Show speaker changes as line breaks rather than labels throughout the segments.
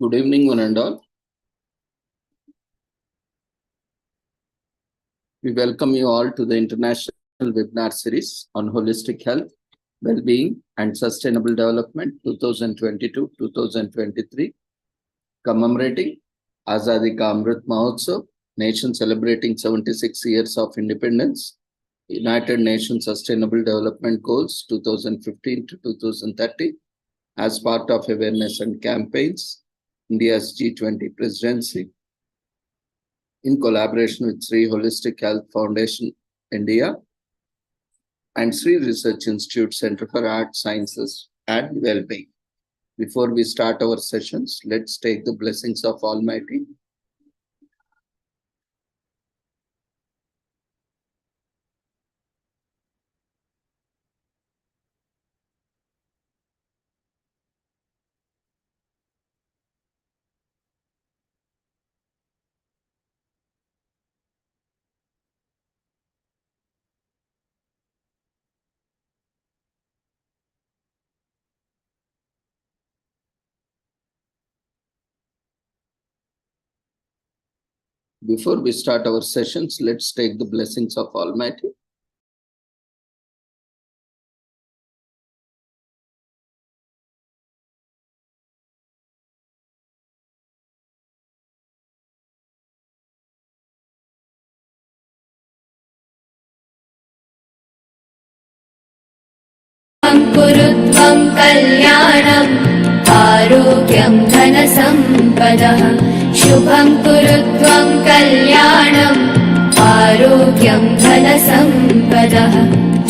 Good evening, one and all. We welcome you all to the International Webinar Series on Holistic Health, Well-being and Sustainable Development 2022-2023, commemorating Azadi Ka Amrit Mahotsav, nation celebrating 76 years of independence, United Nations Sustainable Development Goals 2015 to 2030, as part of awareness and campaigns, India's G20 presidency, in collaboration with Sri Holistic Health Foundation India and Sri Research Institute Center for Art, Sciences and Wellbeing. Before we start our sessions, let's take the blessings of Almighty. Before we start our sessions, let's take the blessings of Almighty.
कुरुत्वं कल्याणम् आरोग्यं धनसम्पदः शुभं कुरुत्वं कल्याणम् आरोग्यं धनसम्पदः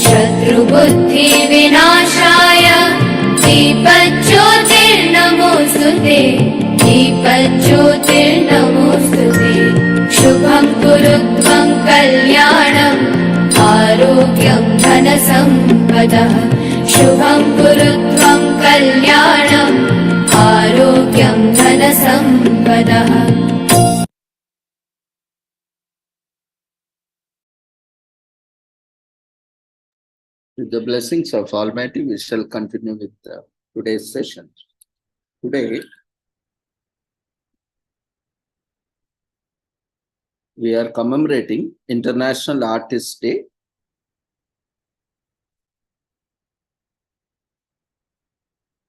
शत्रुबुद्धिविनाशाय दीपज्योतिर्नमोऽस्तुते दीपज्योतिर्नमोऽस्तुते शुभं कुरुत्वं कल्याणम् आरोग्यं धनसम्पदः शुभं कुरुत्वं कल्याणम् आरोग्यं धनसम्पदः.
With the blessings of Almighty, we shall continue with today's session. Today, we are commemorating International Artist Day.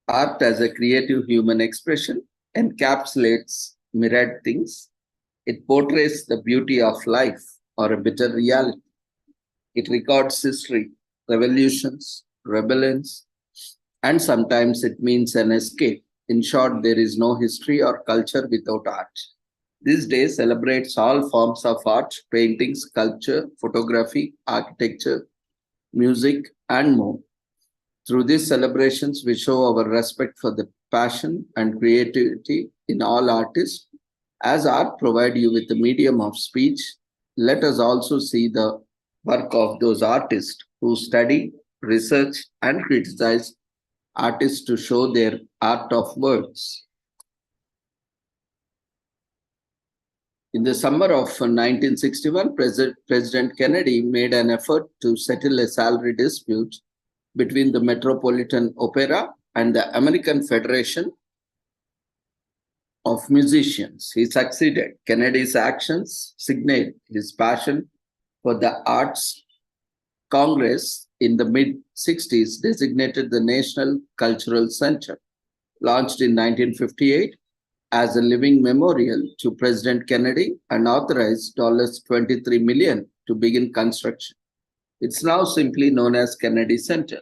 Art as a creative human expression encapsulates myriad things. It portrays the beauty of life or a bitter reality. It records history, revolutions, rebellions, and sometimes it means an escape. In short, there is no history or culture without art. This day celebrates all forms of art, painting, sculpture, photography, architecture, music, and more. Through these celebrations, we show our respect for the passion and creativity in all artists. As art provides you with the medium of speech, let us also see the work of those artists who study, research, and criticize artists to show their art of words. In the summer of 1961, President Kennedy made an effort to settle a salary dispute between the Metropolitan Opera and the American Federation of Musicians. He succeeded. Kennedy's actions signaled his passion for the arts. Congress in the mid-60s designated the National Cultural Center, launched in 1958 as a living memorial to President Kennedy and authorized $23 million to begin construction. It's now simply known as Kennedy Center.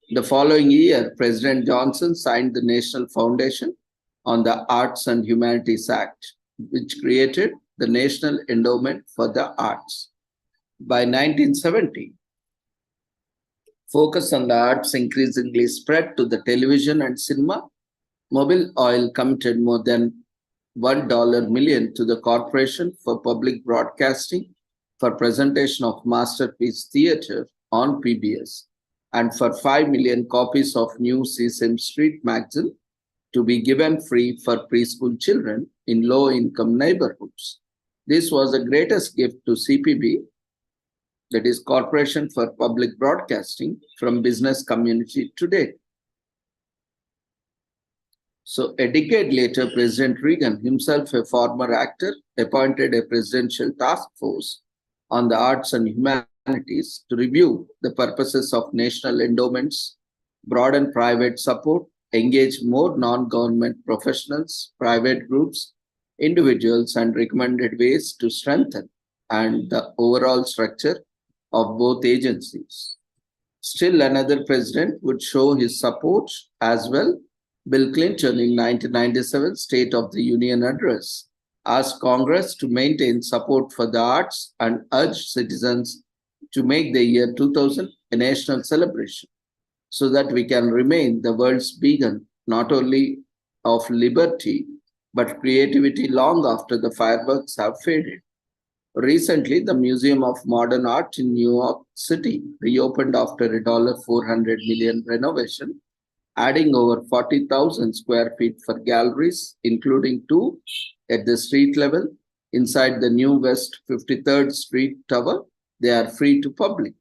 The following year, President Johnson signed the National Foundation on the Arts and Humanities Act, which created the National Endowment for the Arts. By 1970, focus on the arts increasingly spread to the television and cinema. Mobil Oil committed more than $1 million to the Corporation for Public Broadcasting for presentation of Masterpiece Theatre on PBS, and for 5 million copies of New Sesame Street magazine to be given free for preschool children in low-income neighborhoods. This was the greatest gift to CPB, that is Corporation for Public Broadcasting, from business community today. So a decade later, President Reagan, himself a former actor, appointed a presidential task force on the arts and humanities to review the purposes of national endowments, broaden private support, engage more non-government professionals, private groups, individuals, and recommended ways to strengthen and the overall structure of both agencies. Still another president would show his support as well. Bill Clinton in 1997 State of the Union address asked Congress to maintain support for the arts and urged citizens to make the year 2000 a national celebration so that we can remain the world's beacon not only of liberty but creativity long after the fireworks have faded. Recently, the Museum of Modern Art in New York City reopened after a $400 million renovation, adding over 40,000 square feet for galleries, including two at the street level inside the new West 53rd Street Tower. They are free to public.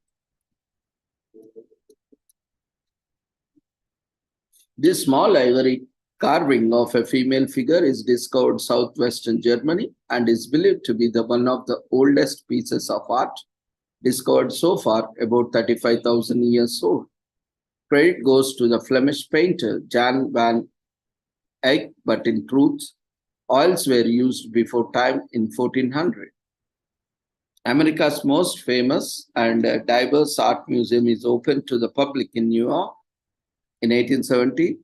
This small ivory carving of a female figure is discovered southwestern Germany and is believed to be the one of the oldest pieces of art discovered so far, about 35,000 years old. Credit goes to the Flemish painter Jan van Eyck, but in truth, oils were used before time in 1400. America's most famous and diverse art museum is open to the public in New York. In 1870,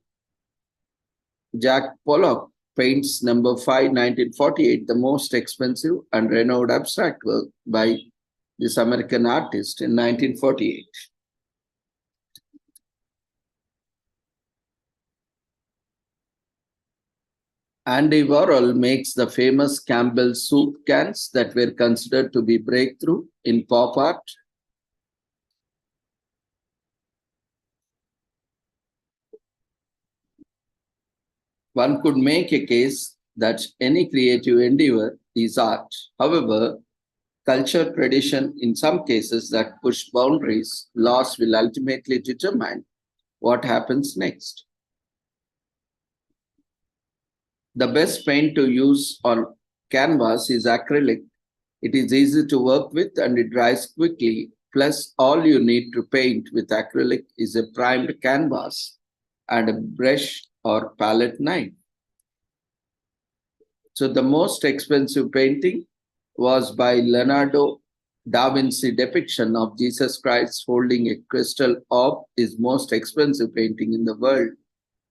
Jack Pollock paints number 5, 1948, the most expensive and renowned abstract work by this American artist in 1948. Andy Warhol makes the famous Campbell soup cans that were considered to be breakthrough in pop art. One could make a case that any creative endeavor is art. However, culture, tradition, in some cases that push boundaries, laws will ultimately determine what happens next. The best paint to use on canvas is acrylic. It is easy to work with and it dries quickly. Plus, all you need to paint with acrylic is a primed canvas and a brush or palette knife. So the most expensive painting was by Leonardo da Vinci. Depiction of Jesus Christ holding a crystal orb is most expensive painting in the world.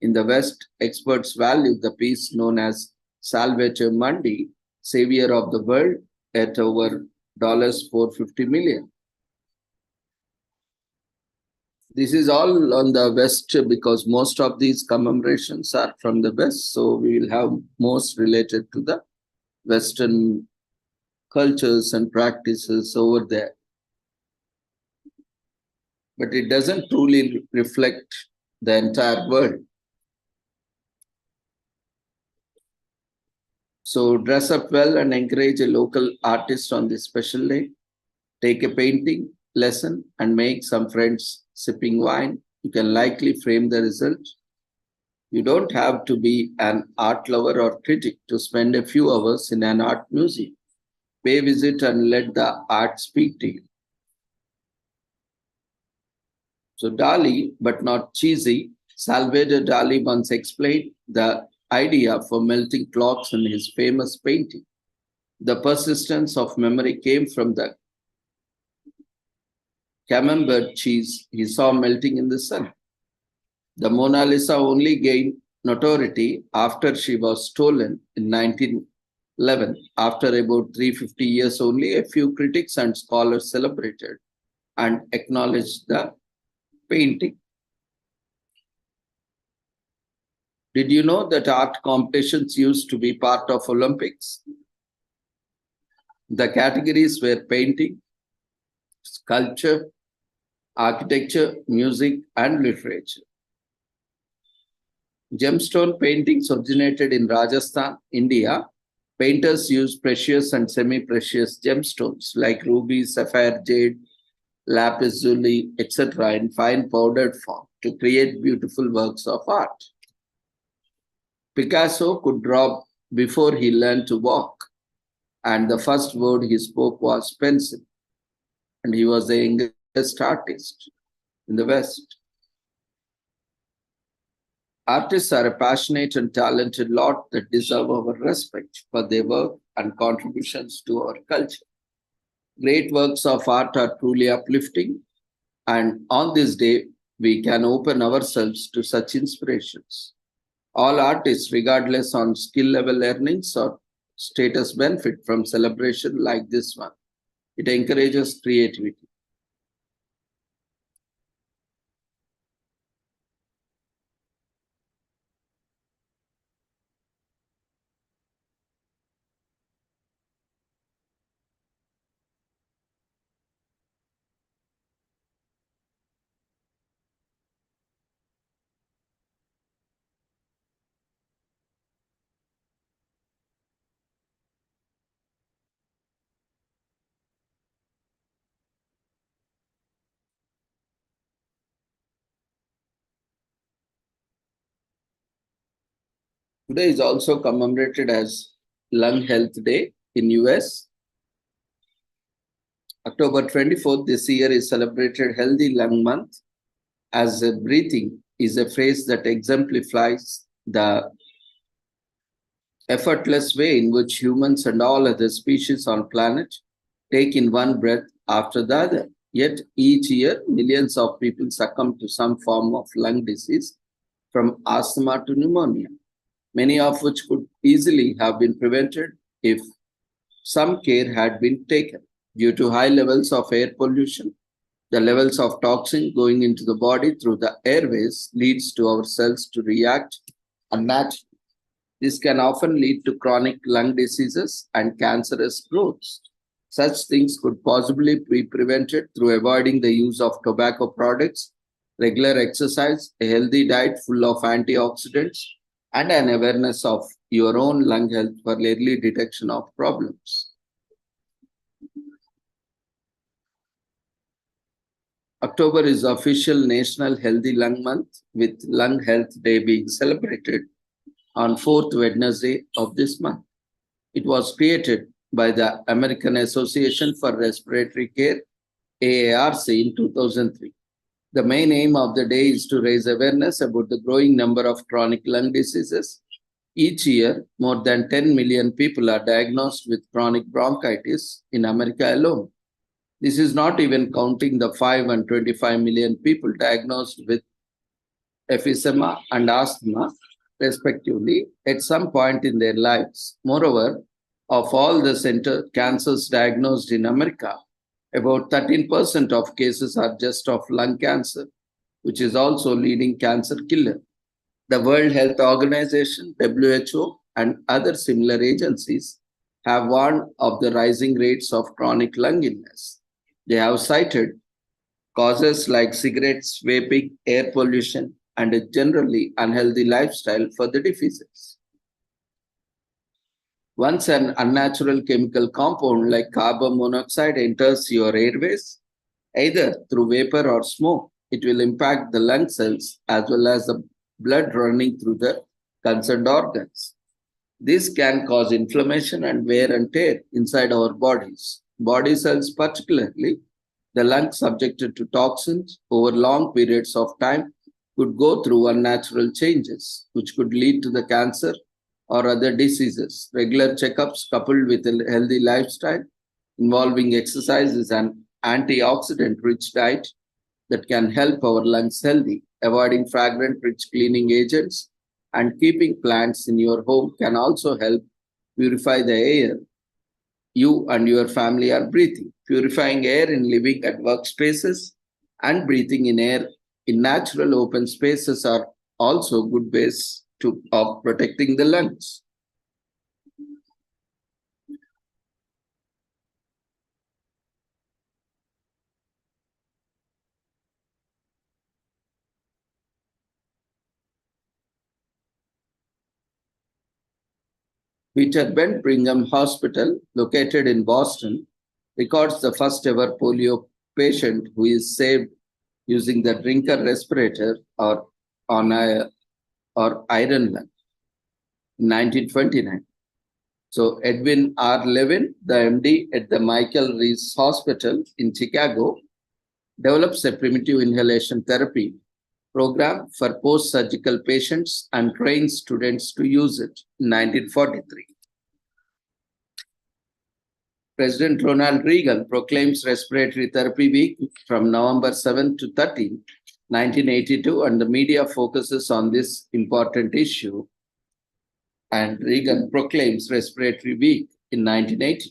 In the West, experts value the piece known as Salvator Mundi, Savior of the World, at over $450 million. This is all on the West because most of these commemorations are from the West. So we will have most related to the Western cultures and practices over there. But it doesn't truly reflect the entire world. So dress up well and encourage a local artist on this special day. Take a painting lesson and make some friends sipping wine. You can likely frame the result. You don't have to be an art lover or critic to spend a few hours in an art museum. Pay visit and let the art speak to you. So Dali, but not cheesy, Salvador Dali once explained the idea for melting clocks in his famous painting. The persistence of memory came from the camembert cheese he saw melting in the sun. The Mona Lisa only gained notoriety after she was stolen in 1911. After about 350 years only, a few critics and scholars celebrated and acknowledged the painting. Did you know that art competitions used to be part of Olympics? The categories were painting, sculpture, architecture, music, and literature. Gemstone paintings originated in Rajasthan, India. Painters used precious and semi-precious gemstones like ruby, sapphire, jade, lapis lazuli, etc. in fine powdered form to create beautiful works of art. Picasso could draw before he learned to walk, and the first word he spoke was pencil, and he was the youngest artist in the West. Artists are a passionate and talented lot that deserve our respect for their work and contributions to our culture. Great works of art are truly uplifting, and on this day, we can open ourselves to such inspirations. All artists, regardless on skill level earnings or status, benefit from celebration like this one. It encourages creativity. Today is also commemorated as Lung Health Day in US. October 24th this year is celebrated Healthy Lung Month, as breathing is a phrase that exemplifies the effortless way in which humans and all other species on planet take in one breath after the other. Yet each year, millions of people succumb to some form of lung disease, from asthma to pneumonia, many of which could easily have been prevented if some care had been taken. Due to high levels of air pollution, the levels of toxin going into the body through the airways leads to our cells to react unnaturally. This can often lead to chronic lung diseases and cancerous growths. Such things could possibly be prevented through avoiding the use of tobacco products, regular exercise, a healthy diet full of antioxidants, and an awareness of your own lung health for early detection of problems. October is official National Healthy Lung Month, with Lung Health Day being celebrated on 4th Wednesday of this month. It was created by the American Association for Respiratory Care, AARC, in 2003. The main aim of the day is to raise awareness about the growing number of chronic lung diseases. Each year, more than 10 million people are diagnosed with chronic bronchitis in America alone. This is not even counting the 5 and 25 million people diagnosed with emphysema and asthma, respectively, at some point in their lives. Moreover, of all the cancers diagnosed in America, about 13% of cases are just of lung cancer, which is also leading cancer killer. The World Health Organization, WHO, and other similar agencies have warned of the rising rates of chronic lung illness. They have cited causes like cigarettes, vaping, air pollution, and a generally unhealthy lifestyle for the diseases. Once an unnatural chemical compound like carbon monoxide enters your airways, either through vapor or smoke, it will impact the lung cells as well as the blood running through the concerned organs. This can cause inflammation and wear and tear inside our bodies. Body cells, particularly the lungs subjected to toxins over long periods of time, could go through unnatural changes, which could lead to the cancer or other diseases. Regular checkups coupled with a healthy lifestyle involving exercises and antioxidant-rich diet that can help our lungs healthy. Avoiding fragrant-rich cleaning agents and keeping plants in your home can also help purify the air you and your family are breathing. Purifying air in living at workspaces and breathing in air in natural open spaces are also good ways of protecting the lungs. Peter Bent Brigham Hospital, located in Boston, records the first ever polio patient who is saved using the drinker respirator or iron lung. in 1929. So Edwin R. Levin, the MD at the Michael Reese Hospital in Chicago, develops a primitive inhalation therapy program for post-surgical patients and trains students to use it in 1943. President Ronald Reagan proclaims Respiratory Therapy Week from November 7 to 13, 1982, and the media focuses on this important issue. And Reagan proclaims Respiratory Week in 1982.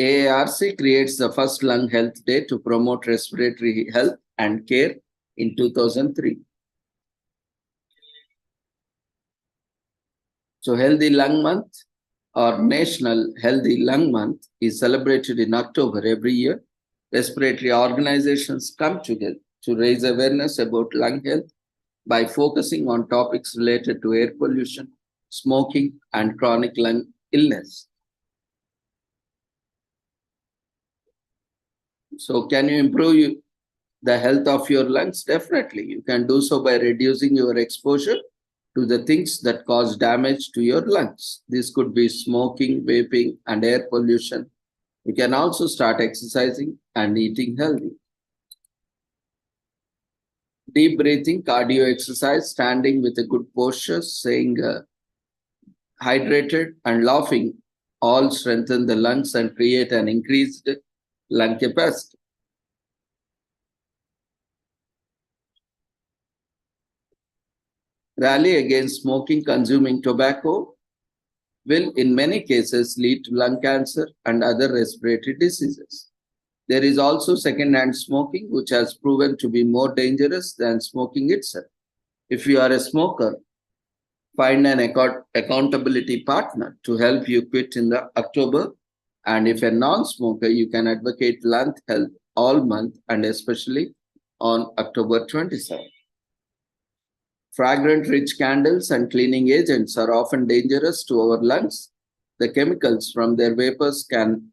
AARC creates the first Lung Health Day to promote respiratory health and care in 2003. So Healthy Lung Month or National Healthy Lung Month is celebrated in October every year. Respiratory organizations come together to raise awareness about lung health by focusing on topics related to air pollution, smoking, and chronic lung illness. So can you improve the health of your lungs? Definitely. You can do so by reducing your exposure to the things that cause damage to your lungs. This could be smoking, vaping, and air pollution. You can also start exercising and eating healthy. Deep breathing, cardio exercise, standing with a good posture, staying hydrated, and laughing all strengthen the lungs and create an increased lung capacity. Rally against smoking, consuming tobacco will in many cases lead to lung cancer and other respiratory diseases. There is also second-hand smoking, which has proven to be more dangerous than smoking itself. If you are a smoker, find an accountability partner to help you quit in the October. And if a non-smoker, you can advocate lung health all month and especially on October 27. Fragrant-rich candles and cleaning agents are often dangerous to our lungs. The chemicals from their vapors can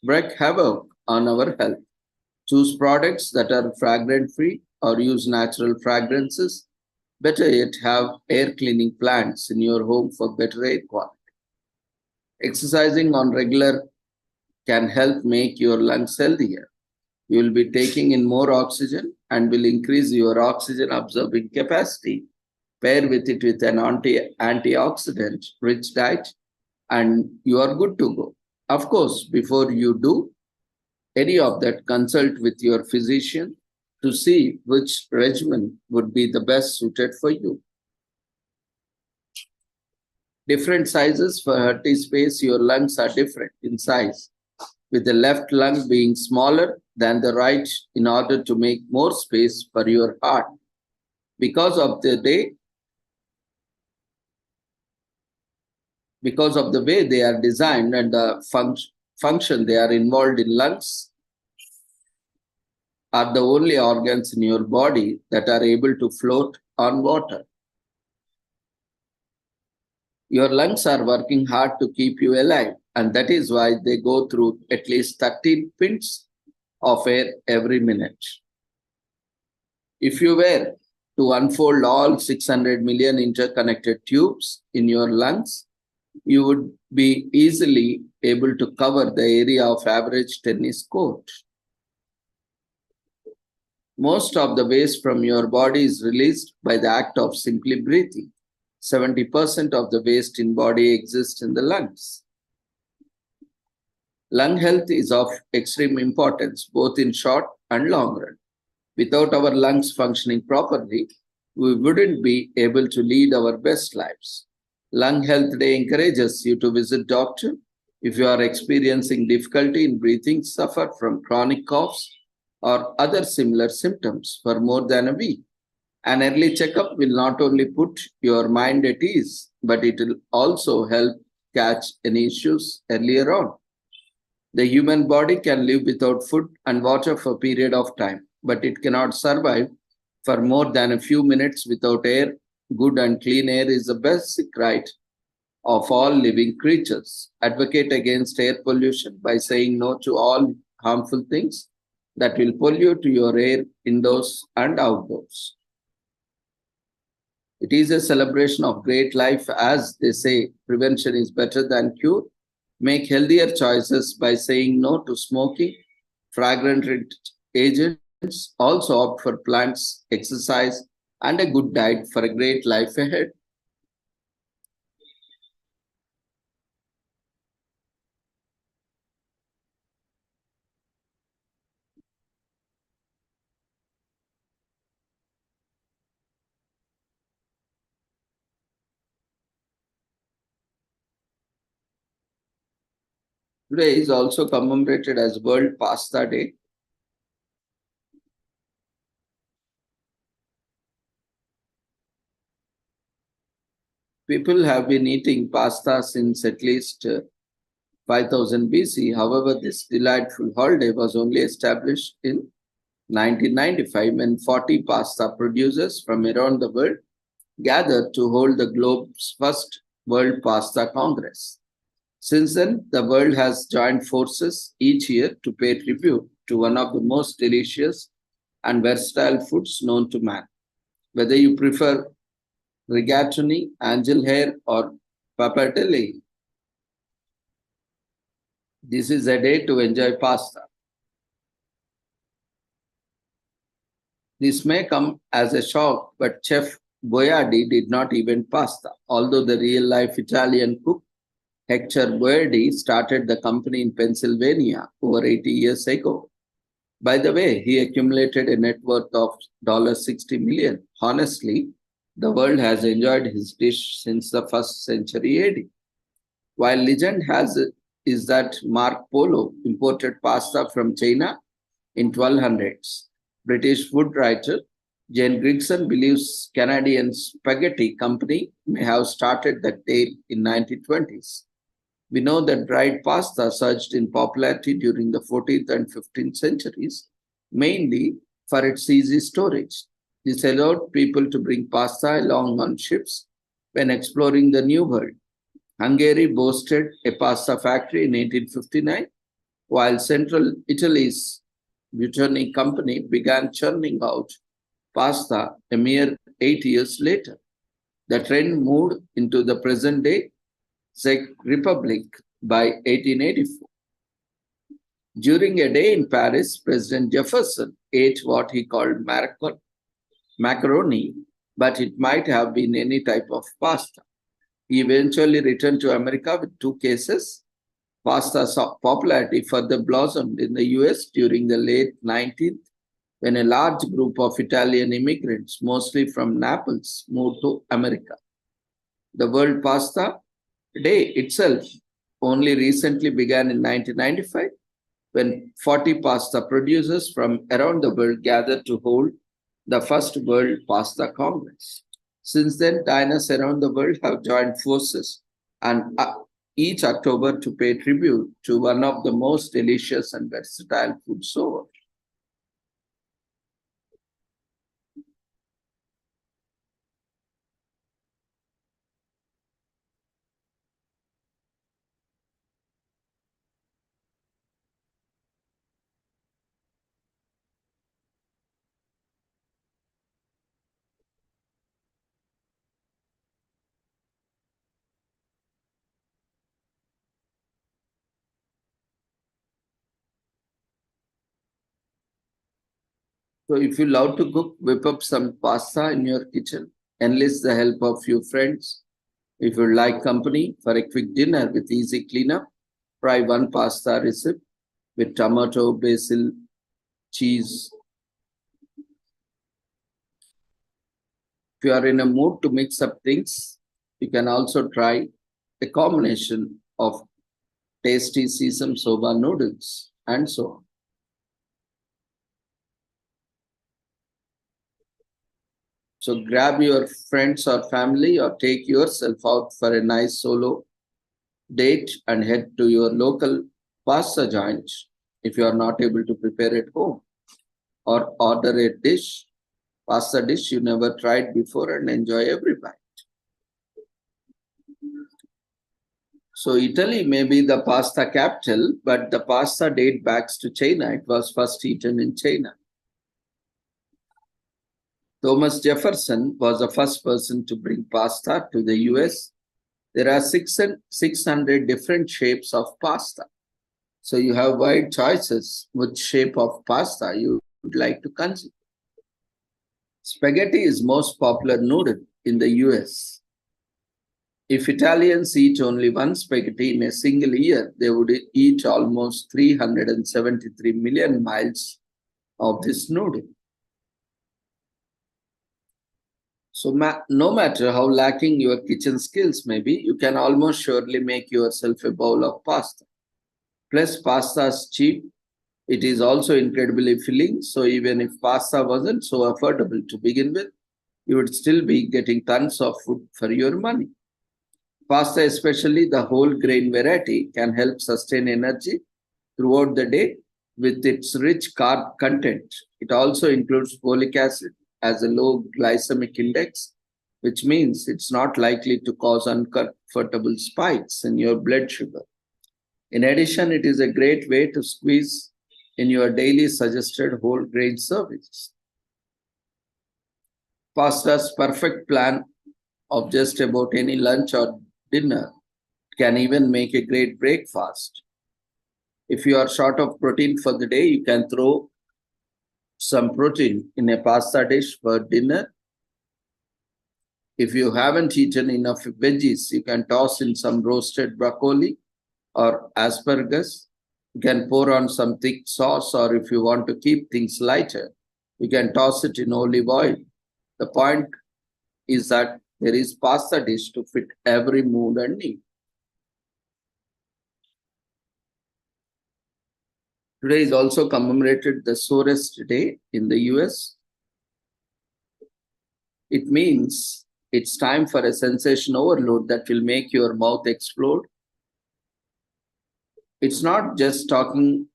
wreak havoc on our health. Choose products that are fragrance-free or use natural fragrances. Better yet, have air cleaning plants in your home for better air quality. Exercising on regular can help make your lungs healthier. You will be taking in more oxygen and will increase your oxygen absorbing capacity. Pair with it with an antioxidant rich diet and you are good to go. Of course, before you do any of that, consult with your physician to see which regimen would be the best suited for you. Different sizes for hearty space. Your lungs are different in size, with the left lung being smaller than the right in order to make more space for your heart. Because of the way they are designed and the function they are involved in, lungs are the only organs in your body that are able to float on water. Your lungs are working hard to keep you alive, and that is why they go through at least 13 pints of air every minute. If you were to unfold all 600 million interconnected tubes in your lungs, you would be easily able to cover the area of average tennis court. Most of the waste from your body is released by the act of simply breathing. 70% of the waste in body exists in the lungs. Lung health is of extreme importance, both in short and long run. Without our lungs functioning properly, we wouldn't be able to lead our best lives. Lung Health Day encourages you to visit doctor if you are experiencing difficulty in breathing, suffer from chronic coughs, or other similar symptoms for more than a week. An early checkup will not only put your mind at ease, but it will also help catch any issues earlier on. The human body can live without food and water for a period of time, but it cannot survive for more than a few minutes without air. Good and clean air is the basic right of all living creatures. Advocate against air pollution by saying no to all harmful things that will pollute your air indoors and outdoors. It is a celebration of great life, as they say, prevention is better than cure. Make healthier choices by saying no to smoking, fragrant agents, also opt for plants, exercise, and a good diet for a great life ahead. Today is also commemorated as World Pasta Day. People have been eating pasta since at least 5000 BC. However, this delightful holiday was only established in 1995 when 40 pasta producers from around the world gathered to hold the globe's first World Pasta Congress. Since then, the world has joined forces each year to pay tribute to one of the most delicious and versatile foods known to man. Whether you prefer rigatoni, angel hair, or pappardelle, this is a day to enjoy pasta. This may come as a shock, but Chef Boyardi did not invent pasta. Although the real-life Italian cook Hector Boyardi started the company in Pennsylvania over 80 years ago. By the way, he accumulated a net worth of $60 million. Honestly, the world has enjoyed his dish since the 1st century AD. While legend has it is that Marco Polo imported pasta from China in 1200s. British food writer Jane Grigson believes Canadian Spaghetti Company may have started that tale in 1920s. We know that dried pasta surged in popularity during the 14th and 15th centuries, mainly for its easy storage. This allowed people to bring pasta along on ships when exploring the New World. Hungary boasted a pasta factory in 1859, while central Italy's Buitoni Company began churning out pasta a mere 8 years later. The trend moved into the present day Czech Republic by 1884. During a day in Paris, President Jefferson ate what he called macaroni, but it might have been any type of pasta. He eventually returned to America with 2 cases. Pasta's popularity further blossomed in the US during the late 19th when a large group of Italian immigrants, mostly from Naples, moved to America. The World Pasta Day itself only recently began in 1995 when 40 pasta producers from around the world gathered to hold the first World Pasta Congress. Since then, diners around the world have joined forces and each October to pay tribute to one of the most delicious and versatile foods over. So if you love to cook, whip up some pasta in your kitchen. Enlist the help of few friends. If you like company for a quick dinner with easy cleanup, try one pasta recipe with tomato, basil, cheese. If you are in a mood to mix up things, you can also try a combination of tasty sesame soba noodles and so on. So grab your friends or family or take yourself out for a nice solo date and head to your local pasta joint if you are not able to prepare at home, or order a pasta dish you never tried before and enjoy every bite. So Italy may be the pasta capital, but the pasta dates back to China. It was first eaten in China. Thomas Jefferson was the first person to bring pasta to the US. There are 600 different shapes of pasta. So you have wide choices which shape of pasta you would like to consume. Spaghetti is most popular noodle in the US. If Italians eat only one spaghetti in a single year, they would eat almost 373 million miles of this noodle. So no matter how lacking your kitchen skills may be, you can almost surely make yourself a bowl of pasta. Plus, pasta is cheap. It is also incredibly filling. So even if pasta wasn't so affordable to begin with, you would still be getting tons of food for your money. Pasta, especially the whole grain variety, can help sustain energy throughout the day with its rich carb content. It also includes folic acid as a low glycemic index, which means it's not likely to cause uncomfortable spikes in your blood sugar. In addition, it is a great way to squeeze in your daily suggested whole grain service. Pasta's perfect plan of just about any lunch or dinner can even make a great breakfast. If you are short of protein for the day, you can throw some protein in a pasta dish for dinner. If you haven't eaten enough veggies, you can toss in some roasted broccoli or asparagus. You can pour on some thick sauce, or if you want to keep things lighter, you can toss it in olive oil. The point is that there is pasta dish to fit every mood and need. Today is also commemorated the Sorest Day in the US. It means it's time for a sensation overload that will make your mouth explode. It's not just sucking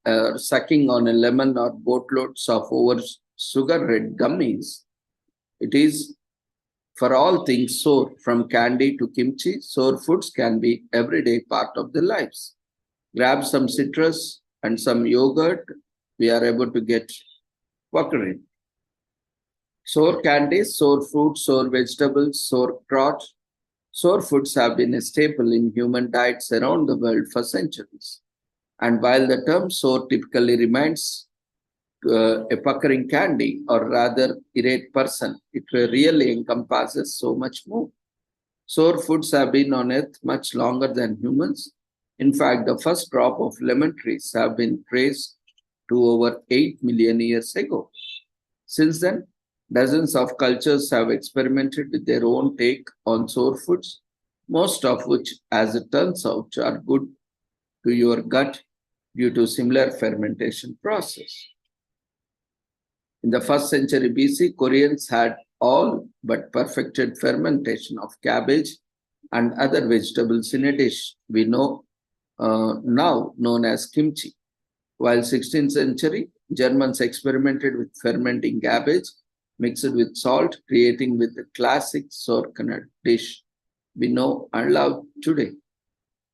on a lemon or boatloads of over sugar red gummies. It is for all things sour, from candy to kimchi. Sour foods can be everyday part of their lives. Grab some citrus and some yogurt, we are able to get quackery. Sour candies, sour fruits, sour vegetables, sour crotch. Sour foods have been a staple in human diets around the world for centuries. And while the term sour typically reminds a puckering candy or rather irate person, it really encompasses so much more. Sour foods have been on earth much longer than humans. In fact, the first crop of lemon trees have been traced to over 8 million years ago. Since then, dozens of cultures have experimented with their own take on sour foods, most of which, as it turns out, are good to your gut due to similar fermentation process. In the 1st century BC, Koreans had all but perfected fermentation of cabbage and other vegetables in a dish we know now known as kimchi. While 16th century, Germans experimented with fermenting cabbage mixed with salt, creating with the classic sauerkraut dish we know and love today.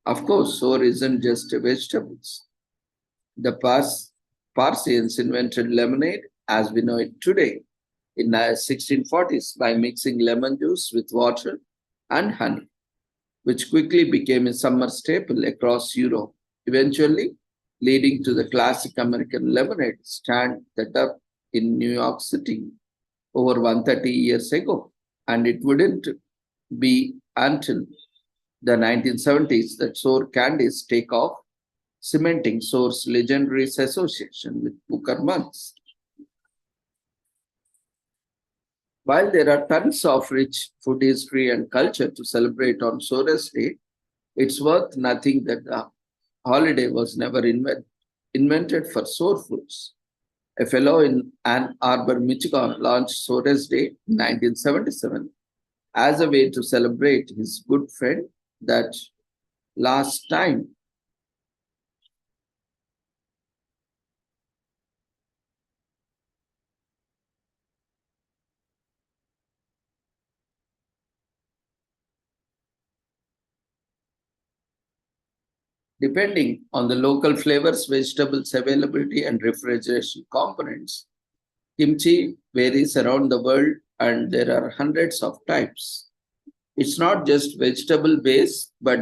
Of course, sour isn't just vegetables. The Parsians invented lemonade as we know it today in the 1640s by mixing lemon juice with water and honey, which quickly became a summer staple across Europe, eventually leading to the classic American lemonade stand that up in New York City over 130 years ago. And it wouldn't be until the 1970s that sour candies take off, cementing sour's legendary association with Booker months. While there are tons of rich food history and culture to celebrate on Sorest Day, it's worth nothing that the holiday was never invented for sour foods. A fellow in Ann Arbor, Michigan launched Sorest Day in 1977 as a way to celebrate his good friend that last time. Depending on the local flavors, vegetables availability, and refrigeration components, Kimchi varies around the world and there are hundreds of types. It's not just vegetable based, but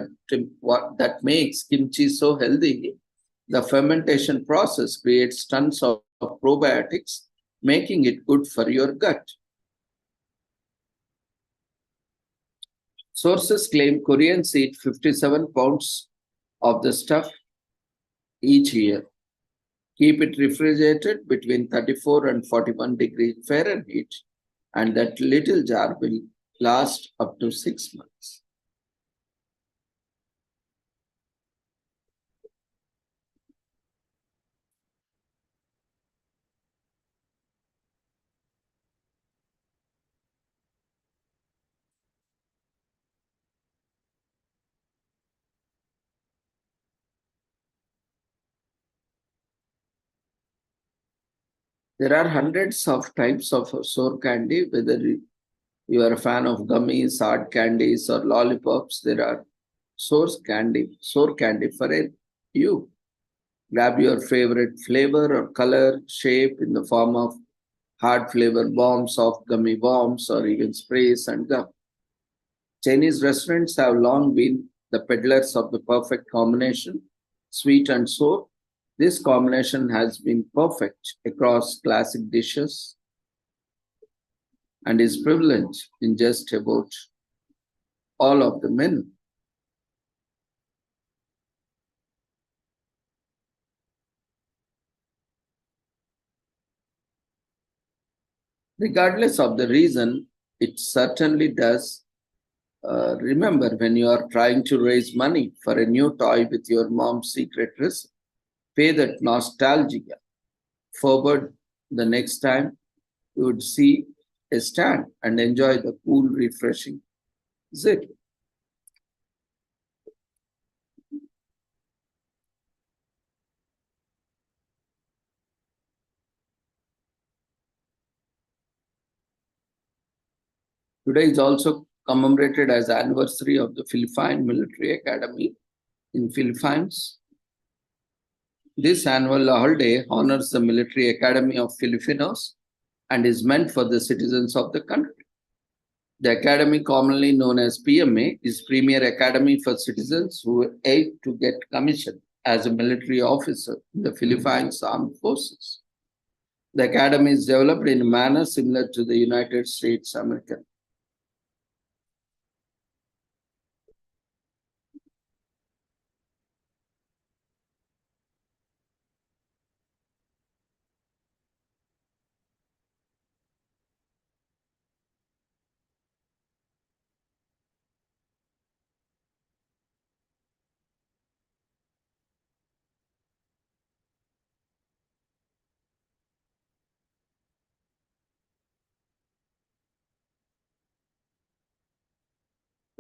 what that makes kimchi so healthy. The fermentation process creates tons of probiotics, making it good for your gut. Sources claim Koreans eat 57 pounds of the stuff each year. Keep it refrigerated between 34 and 41 degrees Fahrenheit, and that little jar will last up to 6 months. There are hundreds of types of sour candy, whether you are a fan of gummies, hard candies, or lollipops. There are sour candy for you. Grab your favorite flavor or color, shape in the form of hard flavor bombs, soft gummy bombs, or even sprays and gum. Chinese restaurants have long been the peddlers of the perfect combination, sweet and sour. This combination has been perfect across classic dishes and is prevalent in just about all of the menu. Regardless of the reason, it certainly does. Remember, when you are trying to raise money for a new toy with your mom's secret recipe, pay that nostalgia forward the next time you would see a stand and enjoy the cool, refreshing zip. Today is also commemorated as the anniversary of the Philippine Military Academy in Philippines. This annual holiday honors the Military Academy of Filipinos and is meant for the citizens of the country. The academy, commonly known as PMA, is Premier Academy for citizens who aim to get commissioned as a military officer in the Philippines Armed Forces. The academy is developed in a manner similar to the United States American.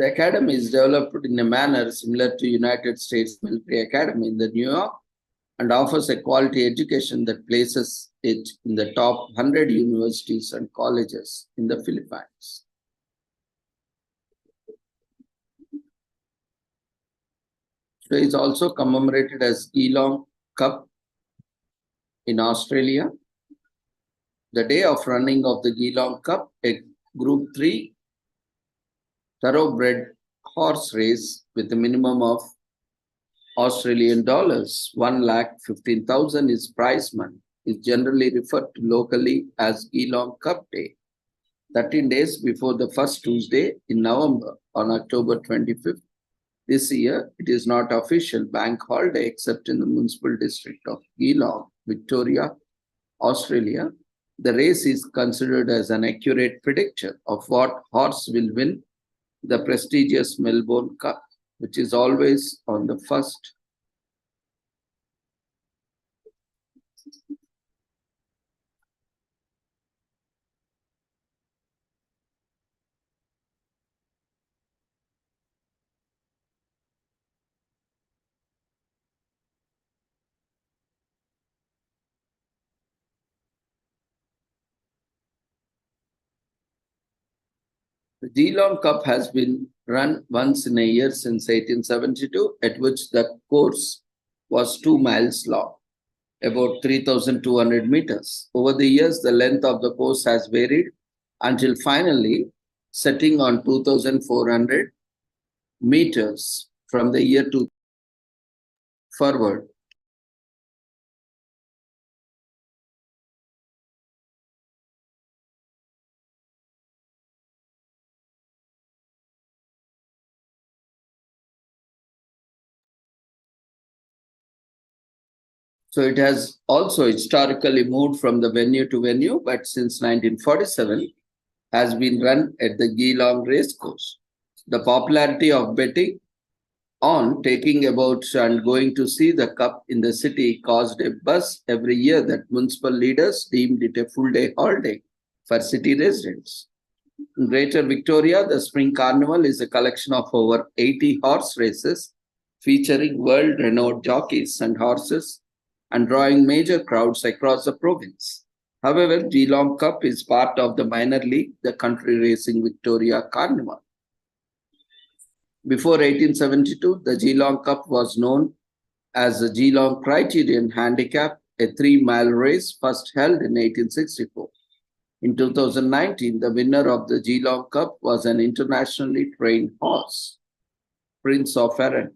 The academy is developed in a manner similar to United States Military Academy in the New York and offers a quality education that places it in the top 100 universities and colleges in the Philippines. Today is also commemorated as Geelong Cup in Australia. The day of running of the Geelong Cup, a Group 3 thoroughbred horse race with a minimum of Australian dollars 1,15,000 is prize money, is generally referred to locally as Geelong Cup Day. 13 days before the first Tuesday in November on October 25th. This year, it is not official bank holiday except in the municipal district of Geelong, Victoria, Australia. The race is considered as an accurate predictor of what horse will win the prestigious Melbourne Cup, which is always on the first. The Geelong Cup has been run once in a year since 1872, at which the course was 2 miles long. about 3,200 meters. Over the years, the length of the course has varied until finally setting on 2,400 meters from the year 2000 forward. So it has also historically moved from the venue to venue, but since 1947 has been run at the Geelong Racecourse. The popularity of betting on taking about and going to see the cup in the city caused a buzz every year that municipal leaders deemed it a full day holiday for city residents. In Greater Victoria, the Spring Carnival is a collection of over 80 horse races featuring world renowned jockeys and horses and drawing major crowds across the province. However, Geelong Cup is part of the minor league, the Country Racing Victoria Carnival. Before 1872, the Geelong Cup was known as the Geelong Criterion Handicap, a 3-mile race first held in 1864. In 2019, the winner of the Geelong Cup was an internationally trained horse, Prince of Erin.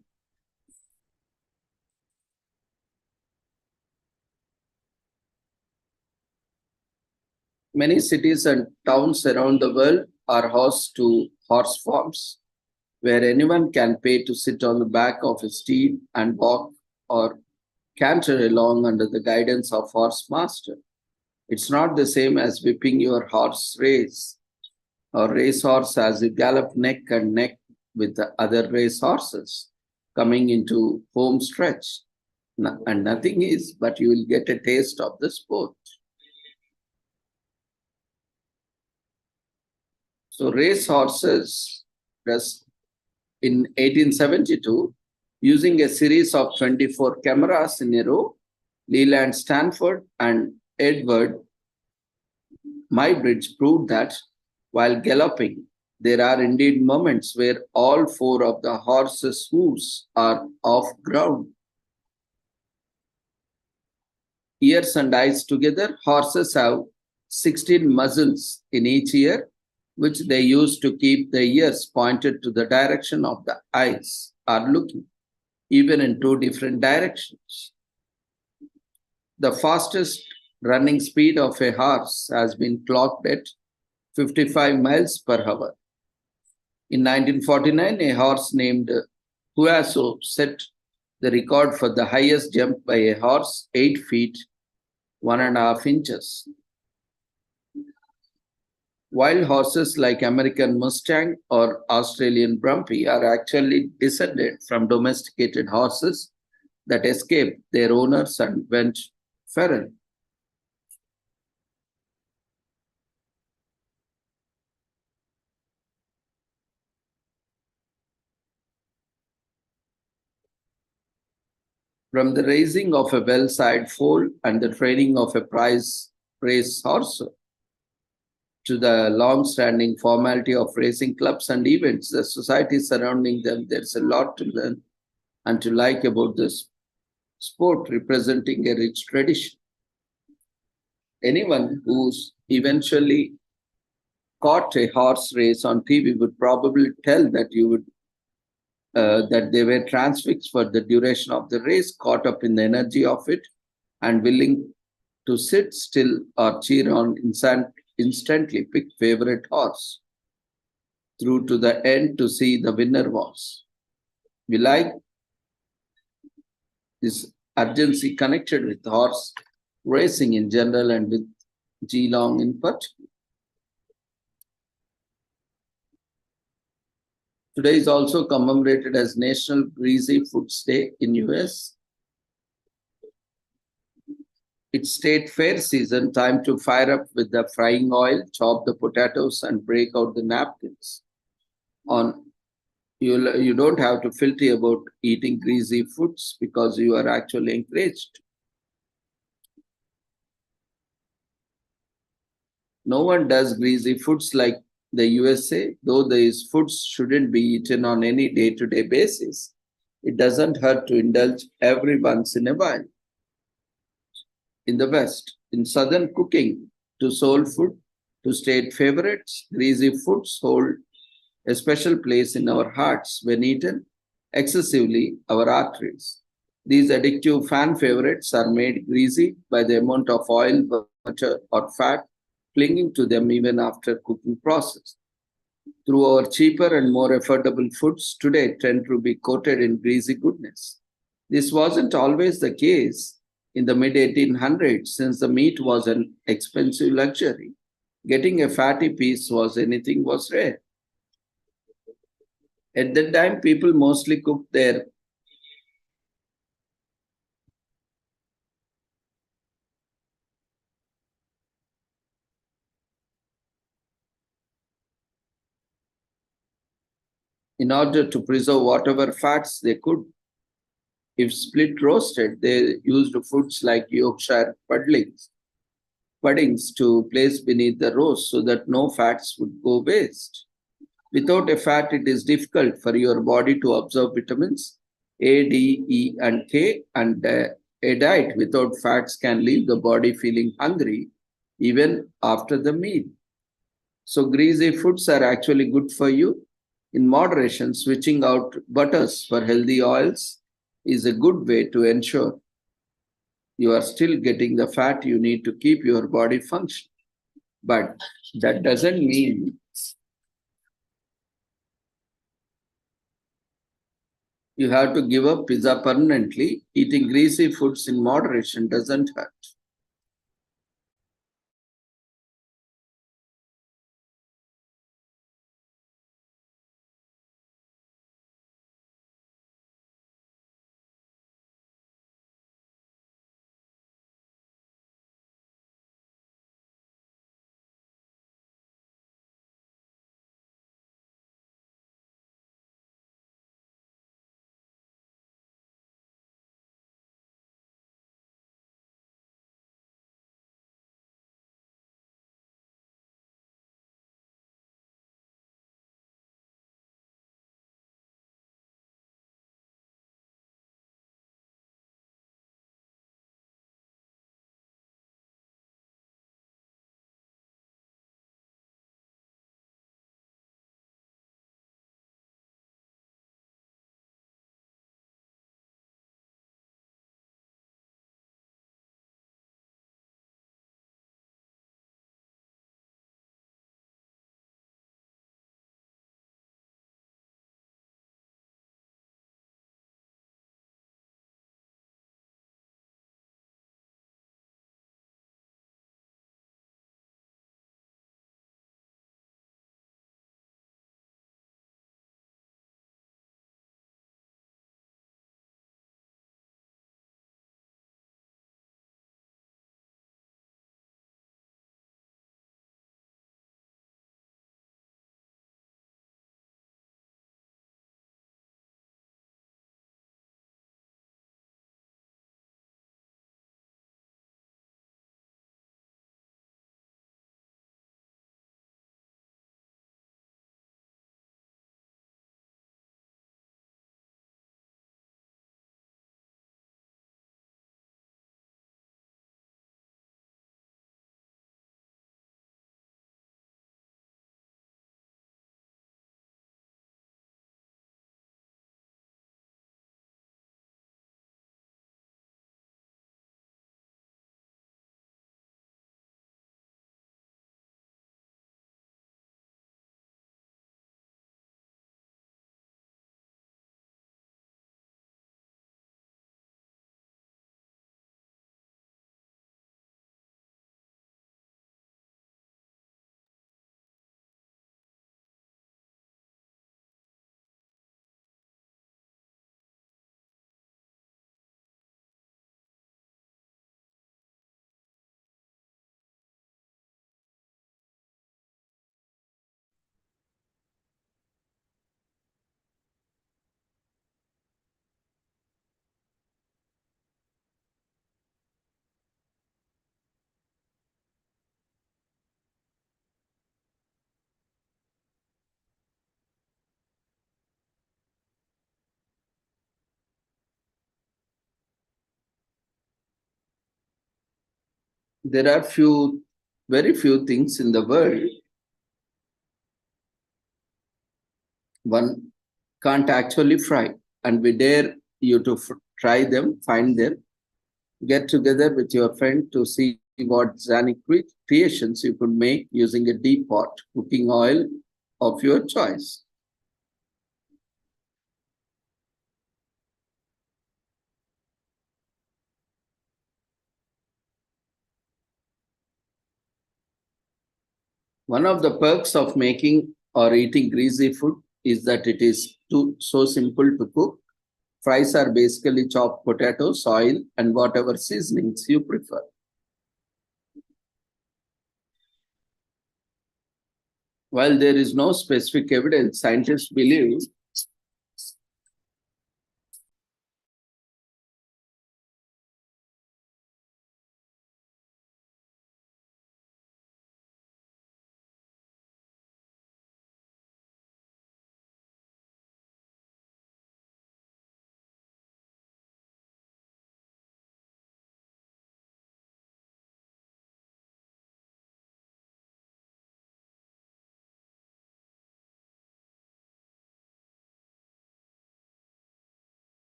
Many cities and towns around the world are host to horse farms, where anyone can pay to sit on the back of a steed and walk or canter along under the guidance of horse master. It's not the same as whipping your horse race or racehorse as you gallop neck and neck with the other race horses coming into home stretch. And nothing is, but you will get a taste of the sport. So race horses, in 1872, using a series of 24 cameras in a row, Leland Stanford and Edward Muybridge proved that while galloping, there are indeed moments where all 4 of the horse's hooves are off ground. Ears and eyes together, horses have 16 muscles in each ear, which they use to keep the ears pointed to the direction of the eyes are looking, even in 2 different directions. The fastest running speed of a horse has been clocked at 55 miles per hour. In 1949, a horse named Huaso set the record for the highest jump by a horse, 8 feet, 1.5 inches. Wild horses like American Mustang or Australian Brumpy are actually descended from domesticated horses that escaped their owners and went feral. From the raising of a well-side foal and the training of a prize race horse to the long-standing formality of racing clubs and events, the society surrounding them, there's a lot to learn and to like about this sport representing a rich tradition. Anyone who's eventually caught a horse race on TV would probably tell that that they were transfixed for the duration of the race, caught up in the energy of it, and willing to sit still or cheer on instantly pick favorite horse through to the end to see the winner was. We like this urgency connected with horse racing in general and with Geelong in particular. Today is also commemorated as National Greasy Foods Day in US. It's state fair season, time to fire up with the frying oil, chop the potatoes and break out the napkins. You don't have to filthy about eating greasy foods because you are actually encouraged. No one does greasy foods like the USA, though these foods shouldn't be eaten on any day-to-day basis. It doesn't hurt to indulge every once in a while. in the West. In Southern cooking, to soul food, to state favorites, greasy foods hold a special place in our hearts when eaten excessively our arteries. These addictive fan favorites are made greasy by the amount of oil, butter, or fat clinging to them even after cooking process. Through our cheaper and more affordable foods today tend to be coated in greasy goodness. This wasn't always the case in the mid 1800s since the meat was an expensive luxury. Getting a fatty piece was rare. At that time, people mostly cooked their in order to preserve whatever fats they could. If split roasted, they used foods like Yorkshire puddings to place beneath the roast so that no fats would go waste. Without a fat, it is difficult for your body to absorb vitamins A, D, E, and K, and a diet without fats can leave the body feeling hungry even after the meal. So, greasy foods are actually good for you. In moderation, switching out butters for healthy oils is a good way to ensure you are still getting the fat you need to keep your body functioning. But that doesn't mean you have to give up pizza permanently. Eating greasy foods in moderation doesn't hurt. There are very few things in the world one can't actually fry, and we dare you to try them, find them, get together with your friend to see what zanic creations you could make using a deep pot cooking oil of your choice. One of the perks of making or eating greasy food is that it is so simple to cook. Fries are basically chopped potatoes, oil, and whatever seasonings you prefer. While there is no specific evidence, scientists believe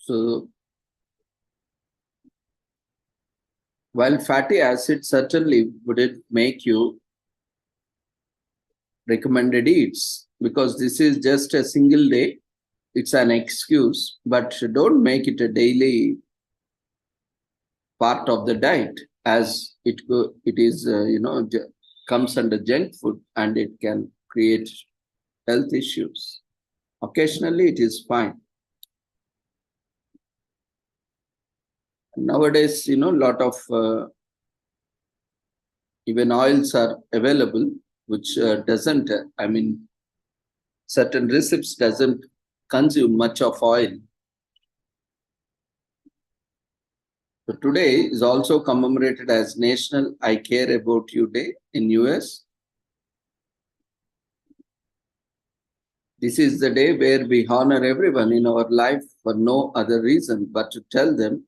so. While fatty acids certainly wouldn't make you recommended eats, because this is just a single day, it's an excuse, but don't make it a daily part of the diet, as it is comes under junk food and it can create health issues. Occasionally it is fine. Nowadays, a lot of even oils are available, which doesn't, certain recipes doesn't consume much of oil. So today is also commemorated as National I Care About You Day in US. This is the day where we honor everyone in our life for no other reason but to tell them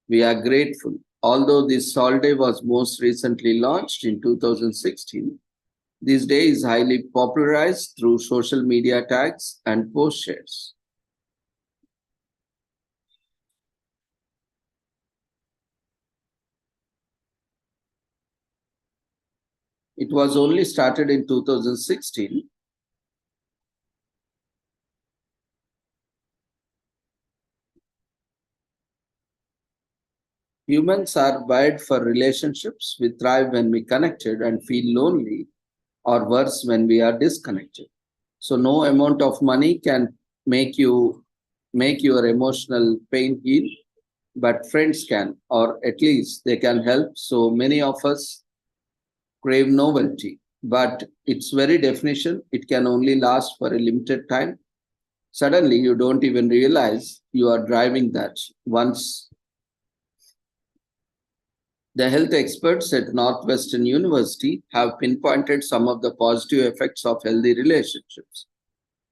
we are grateful. Although this holiday was most recently launched in 2016, this day is highly popularized through social media tags and post shares. It was only started in 2016. Humans are wired for relationships. We thrive when we connected and feel lonely, or worse, when we are disconnected. So no amount of money can make your emotional pain heal, but friends can, or at least they can help. So many of us crave novelty, but its very definition, it can only last for a limited time. Suddenly, you don't even realize you are driving that. Once the health experts at Northwestern University have pinpointed some of the positive effects of healthy relationships.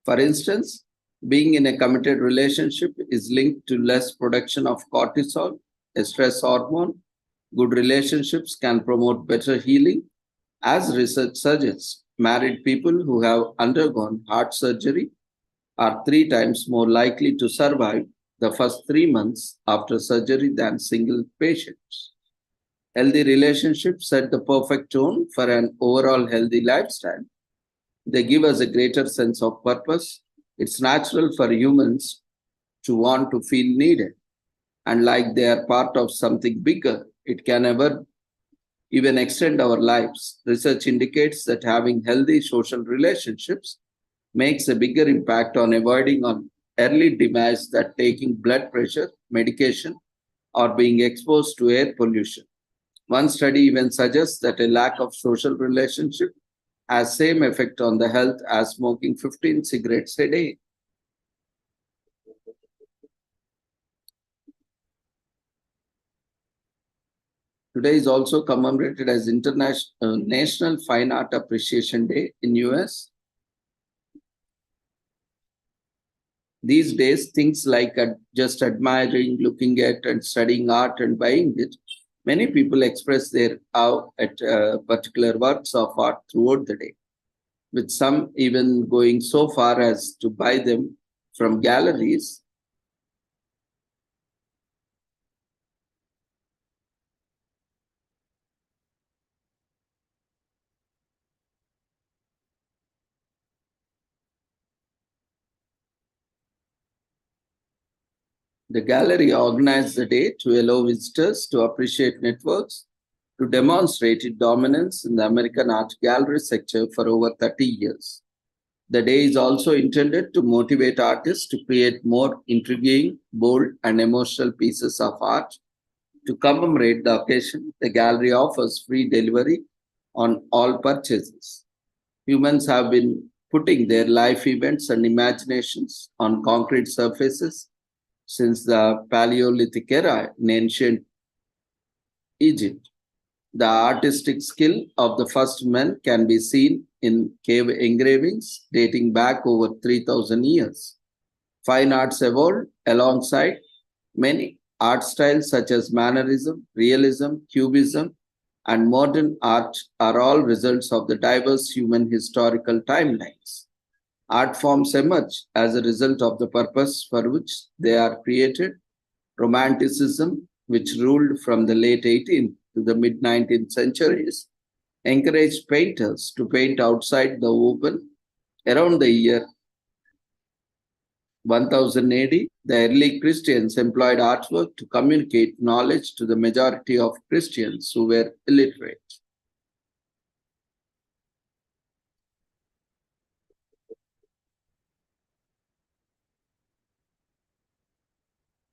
For instance, being in a committed relationship is linked to less production of cortisol, a stress hormone. Good relationships can promote better healing, as research suggests. married people who have undergone heart surgery are 3 times more likely to survive the first 3 months after surgery than single patients. Healthy relationships set the perfect tone for an overall healthy lifestyle. They give us a greater sense of purpose. It's natural for humans to want to feel needed and like they are part of something bigger. It can ever even extend our lives. Research indicates that having healthy social relationships makes a bigger impact on avoiding on early demise than taking blood pressure medication or being exposed to air pollution. One study even suggests that a lack of social relationship has same effect on the health as smoking 15 cigarettes a day. Today is also commemorated as International National Fine Art Appreciation Day in US. These days, things like just admiring, looking at, and studying art and buying it, many people express their awe at particular works of art throughout the day, with some even going so far as to buy them from galleries. The gallery organized the day to allow visitors to appreciate networks to demonstrate its dominance in the American art gallery sector for over 30 years. The day is also intended to motivate artists to create more intriguing, bold, and emotional pieces of art. To commemorate the occasion, the gallery offers free delivery on all purchases. Humans have been putting their life events and imaginations on concrete surfaces since the Paleolithic era in ancient Egypt. The artistic skill of the first men can be seen in cave engravings dating back over 3,000 years. Fine arts evolved alongside many art styles such as Mannerism, Realism, Cubism, and modern art are all results of the diverse human historical timelines. Art forms emerge as a result of the purpose for which they are created. Romanticism, which ruled from the late 18th to the mid 19th centuries, encouraged painters to paint outside the open. Around the year 1000 AD, the early Christians employed artwork to communicate knowledge to the majority of Christians who were illiterate.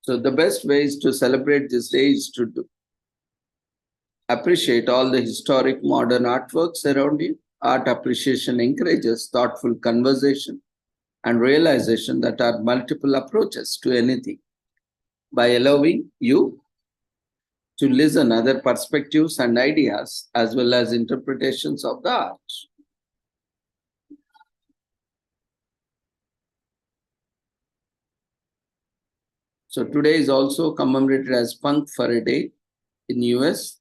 So the best ways to celebrate this day is to appreciate all the historic modern artworks around you. Art appreciation encourages thoughtful conversation and realization that are multiple approaches to anything. By allowing you to listen other perspectives and ideas as well as interpretations of the art. So today is also commemorated as Punk for a Day in US.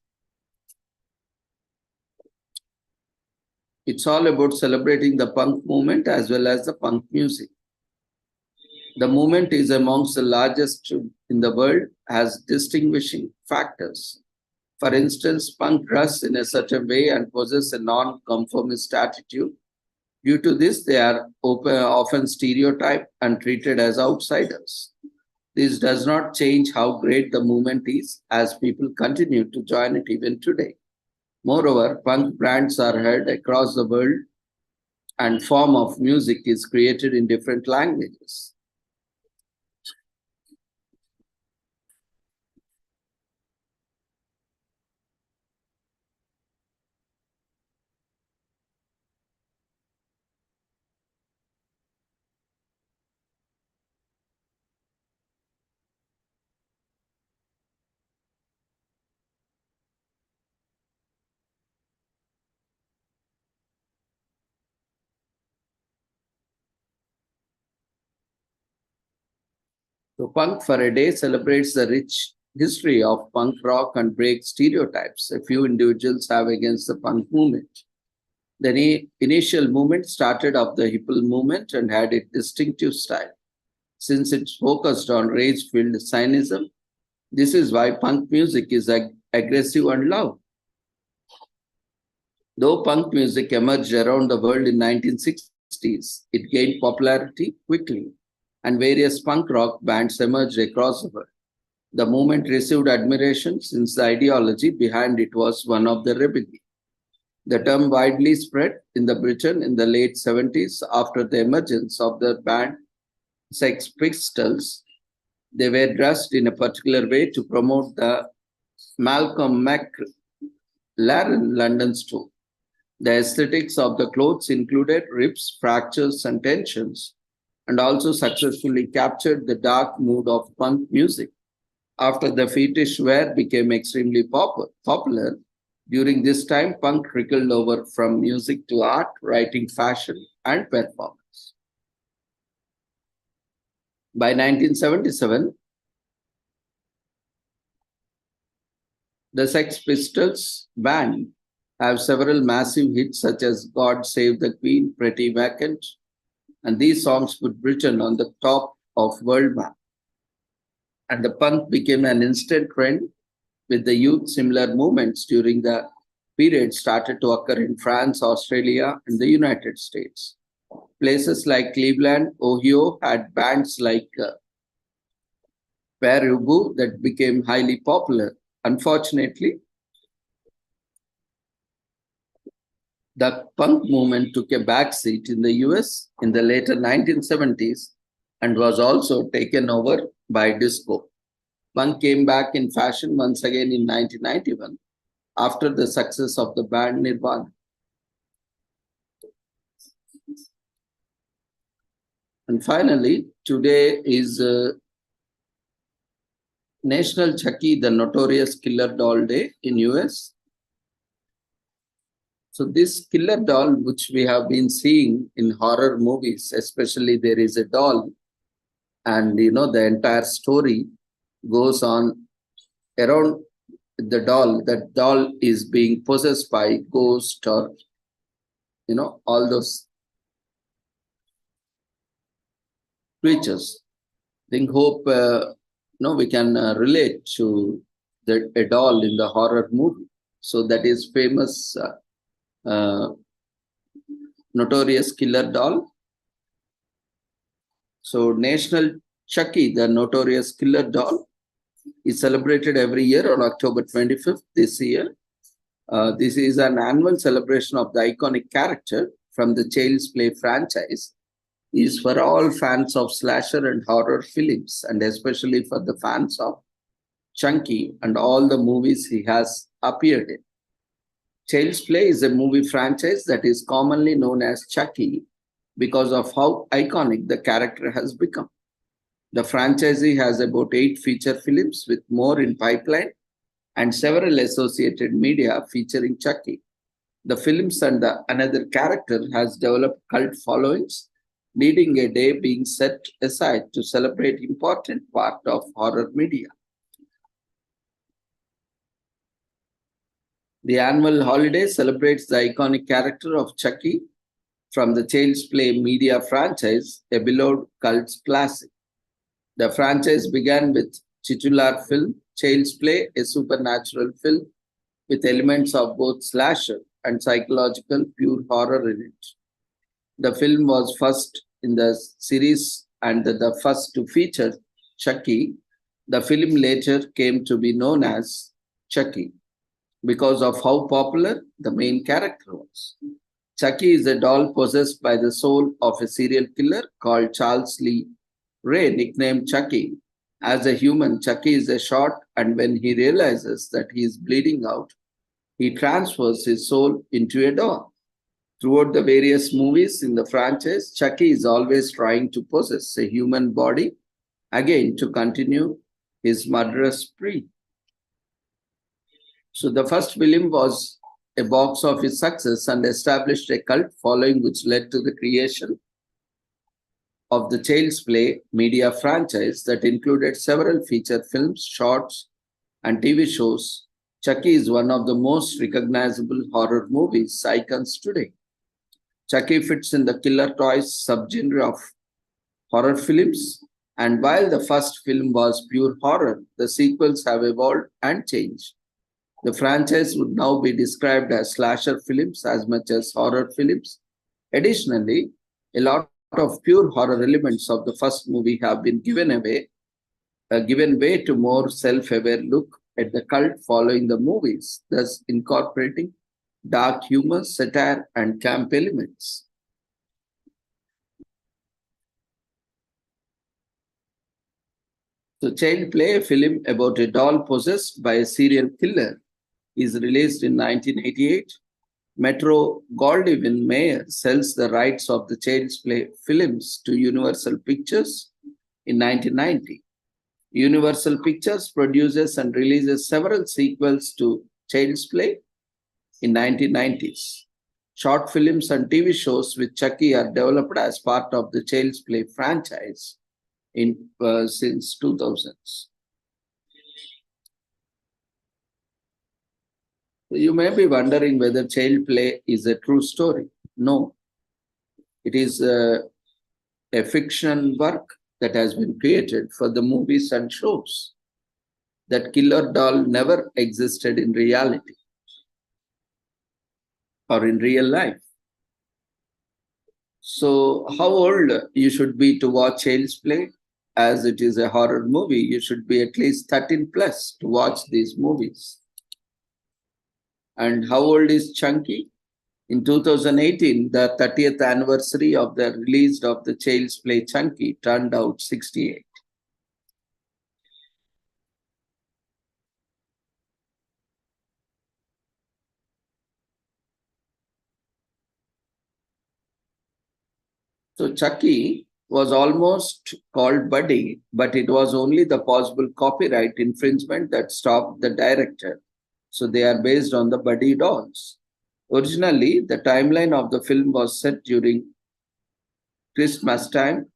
It's all about celebrating the punk movement as well as the punk music. The movement is amongst the largest in the world, has distinguishing factors. For instance, punk dress in a certain way and possess a non-conformist attitude. Due to this, they are often stereotyped and treated as outsiders. This does not change how great the movement is, as people continue to join it even today. Moreover, punk brands are heard across the world and form of music is created in different languages. So Punk for a Day celebrates the rich history of punk rock and breaks stereotypes a few individuals have against the punk movement. The initial movement started off the hip movement and had a distinctive style. Since it's focused on rage-filled cynicism, this is why punk music is aggressive and loud. Though punk music emerged around the world in 1960s, it gained popularity quickly, and various punk rock bands emerged across the world. The movement received admiration since the ideology behind it was one of the rebellion. The term widely spread in the Britain in the late 70s after the emergence of the band Sex Pistols. They were dressed in a particular way to promote the Malcolm McLaren London tour. The aesthetics of the clothes included rips, fractures, and tensions, and also successfully captured the dark mood of punk music. After the fetish wear became extremely popular, during this time, punk trickled over from music to art, writing, fashion, and performance. By 1977, the Sex Pistols band have several massive hits such as God Save the Queen, Pretty Vacant, and these songs put Britain on the top of world map. And the punk became an instant trend with the youth. Similar movements during the period started to occur in France, Australia, and the United States. Places like Cleveland, Ohio had bands like Perubu that became highly popular. Unfortunately, the punk movement took a backseat in the US in the later 1970s and was also taken over by disco. Punk came back in fashion once again in 1991 after the success of the band Nirvana. And finally, today is National Chucky, the Notorious Killer Doll Day in US. So this killer doll, which we have been seeing in horror movies, especially there is a doll, and the entire story goes on around the doll. That doll is being possessed by ghost or all those creatures. Hope we can relate to a doll in the horror movie. So that is famous Notorious Killer Doll. So National Chucky, the Notorious Killer Doll, is celebrated every year on October 25th this year. This is an annual celebration of the iconic character from the Child's Play franchise. It is for all fans of slasher and horror films, and especially for the fans of Chucky and all the movies he has appeared in. Child's Play is a movie franchise that is commonly known as Chucky because of how iconic the character has become. The franchise has about 8 feature films with more in pipeline and several associated media featuring Chucky. The films and another character has developed cult followings, leading a day being set aside to celebrate important part of horror media. The annual holiday celebrates the iconic character of Chucky from the Child's Play media franchise, a beloved cult classic. The franchise began with titular film Child's Play, a supernatural film with elements of both slasher and psychological pure horror in it. The film was first in the series and the first to feature Chucky. The film later came to be known as Chucky because of how popular the main character was. Chucky is a doll possessed by the soul of a serial killer called Charles Lee Ray, nicknamed Chucky. As a human, Chucky is a shot, and when he realizes that he is bleeding out, he transfers his soul into a doll. Throughout the various movies in the franchise, Chucky is always trying to possess a human body, again to continue his murderous spree. So the first film was a box office success and established a cult following, which led to the creation of the Child's Play media franchise that included several feature films, shorts, and TV shows. Chucky is one of the most recognizable horror movies icons today. Chucky fits in the killer toys subgenre of horror films, and while the first film was pure horror, the sequels have evolved and changed. The franchise would now be described as slasher films as much as horror films. Additionally, a lot of pure horror elements of the first movie have been given way to more self-aware look at the cult following the movies, thus incorporating dark humor, satire, and camp elements. So, Child Play, a film about a doll possessed by a serial killer, is released in 1988. Metro Goldwyn Mayer sells the rights of the Child's Play films to Universal Pictures in 1990. Universal Pictures produces and releases several sequels to Child's Play in 1990s. Short films and TV shows with Chucky are developed as part of the Child's Play franchise since 2000s. You may be wondering whether Child Play is a true story. No, it is a fiction work that has been created for the movies and shows. That killer doll never existed in reality or in real life. So, how old you should be to watch Child's Play? As it is a horror movie, you should be at least 13 plus to watch these movies. And how old is Chunky? In 2018, the 30th anniversary of the release of the Child's Play Chunky turned out 68. So Chucky was almost called Buddy, but it was only the possible copyright infringement that stopped the director. So they are based on the Buddy dolls. Originally, the timeline of the film was set during Christmas time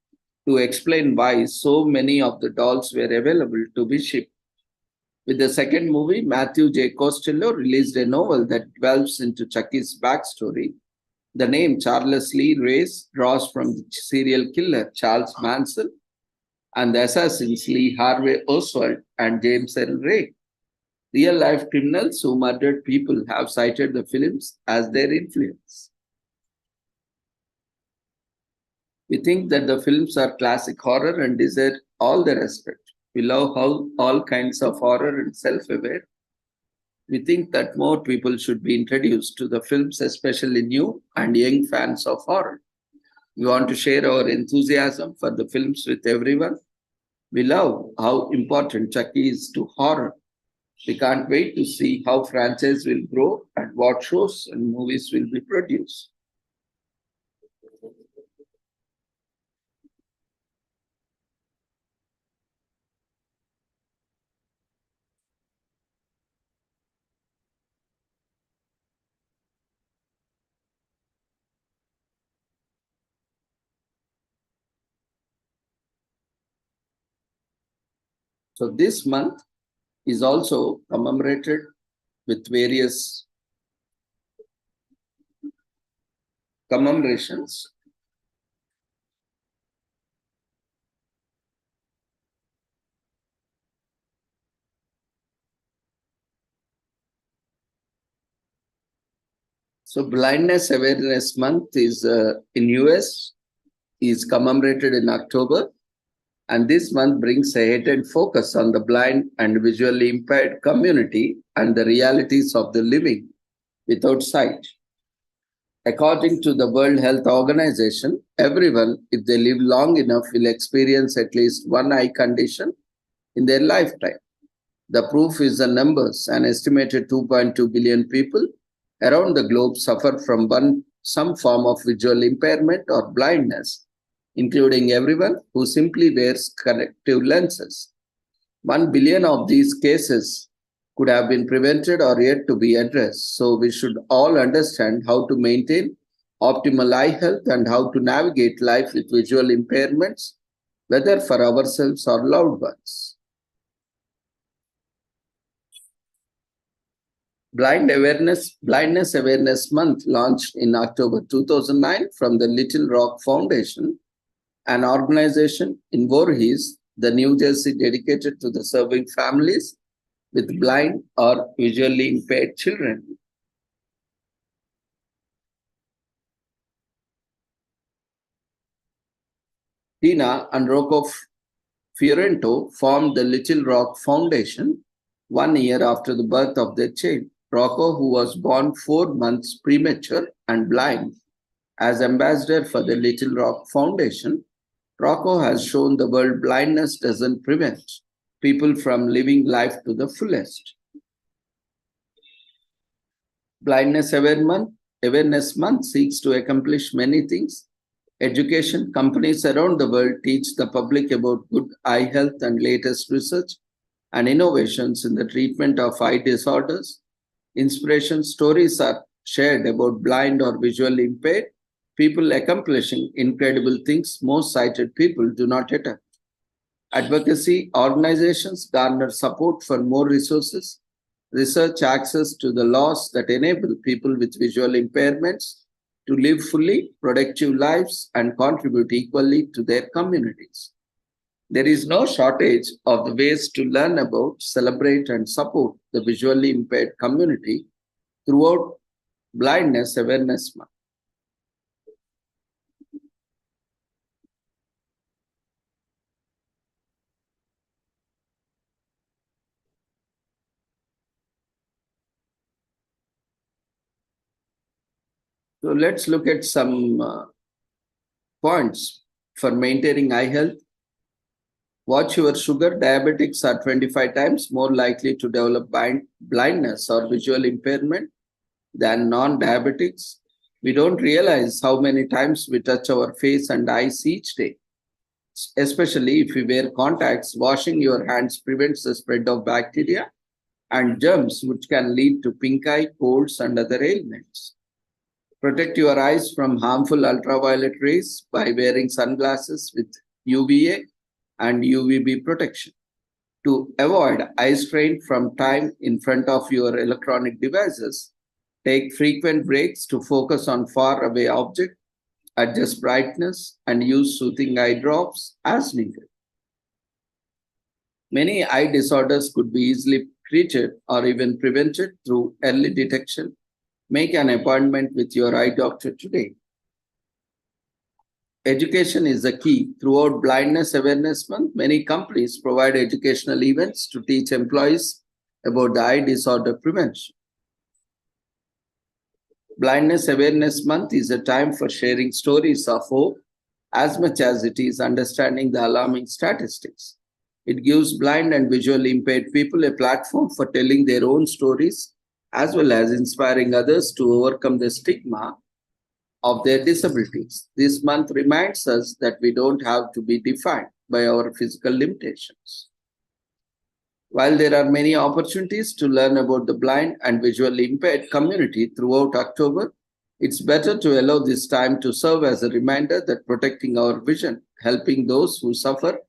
to explain why so many of the dolls were available to be shipped. With the second movie, Matthew J. Costello released a novel that delves into Chucky's backstory. The name Charles Lee Race draws from the serial killer Charles Manson and the assassins Lee Harvey Oswald and James L. Ray. Real-life criminals who murdered people have cited the films as their influence. We think that the films are classic horror and deserve all the respect. We love how all kinds of horror and self-aware. We think that more people should be introduced to the films, especially new and young fans of horror. We want to share our enthusiasm for the films with everyone. We love how important Chucky is to horror. We can't wait to see how franchise will grow and what shows and movies will be produced. So this month is also commemorated with various commemorations. So Blindness Awareness Month is in US is commemorated in October. And this month brings a heightened focus on the blind and visually impaired community and the realities of the living without sight. According to the World Health Organization, everyone, if they live long enough, will experience at least one eye condition in their lifetime. The proof is the numbers. An estimated 2.2 billion people around the globe suffer from some form of visual impairment or blindness, including everyone who simply wears corrective lenses. 1 billion of these cases could have been prevented or yet to be addressed. So we should all understand how to maintain optimal eye health and how to navigate life with visual impairments, whether for ourselves or loved ones. Blindness Awareness Month launched in October 2009 from the Little Rock Foundation, an organization in Voorhees, the New Jersey, dedicated to the serving families with blind or visually impaired children. Tina and Rocco Fiorento formed the Little Rock Foundation 1 year after the birth of their child. Rocco, who was born 4 months premature and blind, as ambassador for the Little Rock Foundation, Rocco has shown the world blindness doesn't prevent people from living life to the fullest. Blindness Awareness Month seeks to accomplish many things. Education, companies around the world teach the public about good eye health and latest research and innovations in the treatment of eye disorders. Inspiration stories are shared about blind or visually impaired people accomplishing incredible things most sighted people do not attempt. Advocacy organizations garner support for more resources, research access to the laws that enable people with visual impairments to live fully productive lives and contribute equally to their communities. There is no shortage of the ways to learn about, celebrate, and support the visually impaired community throughout Blindness Awareness Month. So let's look at some points for maintaining eye health. Watch your sugar. Diabetics are 25 times more likely to develop blindness or visual impairment than non-diabetics. We don't realize how many times we touch our face and eyes each day. Especially if you wear contacts, washing your hands prevents the spread of bacteria and germs, which can lead to pink eye, colds, and other ailments. Protect your eyes from harmful ultraviolet rays by wearing sunglasses with UVA and UVB protection. To avoid eye strain from time in front of your electronic devices, take frequent breaks to focus on far-away objects, adjust brightness, and use soothing eye drops as needed. Many eye disorders could be easily treated or even prevented through early detection. Make an appointment with your eye doctor today. Education is the key. Throughout Blindness Awareness Month, many companies provide educational events to teach employees about the eye disorder prevention. Blindness Awareness Month is a time for sharing stories of hope as much as it is understanding the alarming statistics. It gives blind and visually impaired people a platform for telling their own stories, as well as inspiring others to overcome the stigma of their disabilities. This month reminds us that we don't have to be defined by our physical limitations. While there are many opportunities to learn about the blind and visually impaired community throughout October, it's better to allow this time to serve as a reminder that protecting our vision, helping those who suffer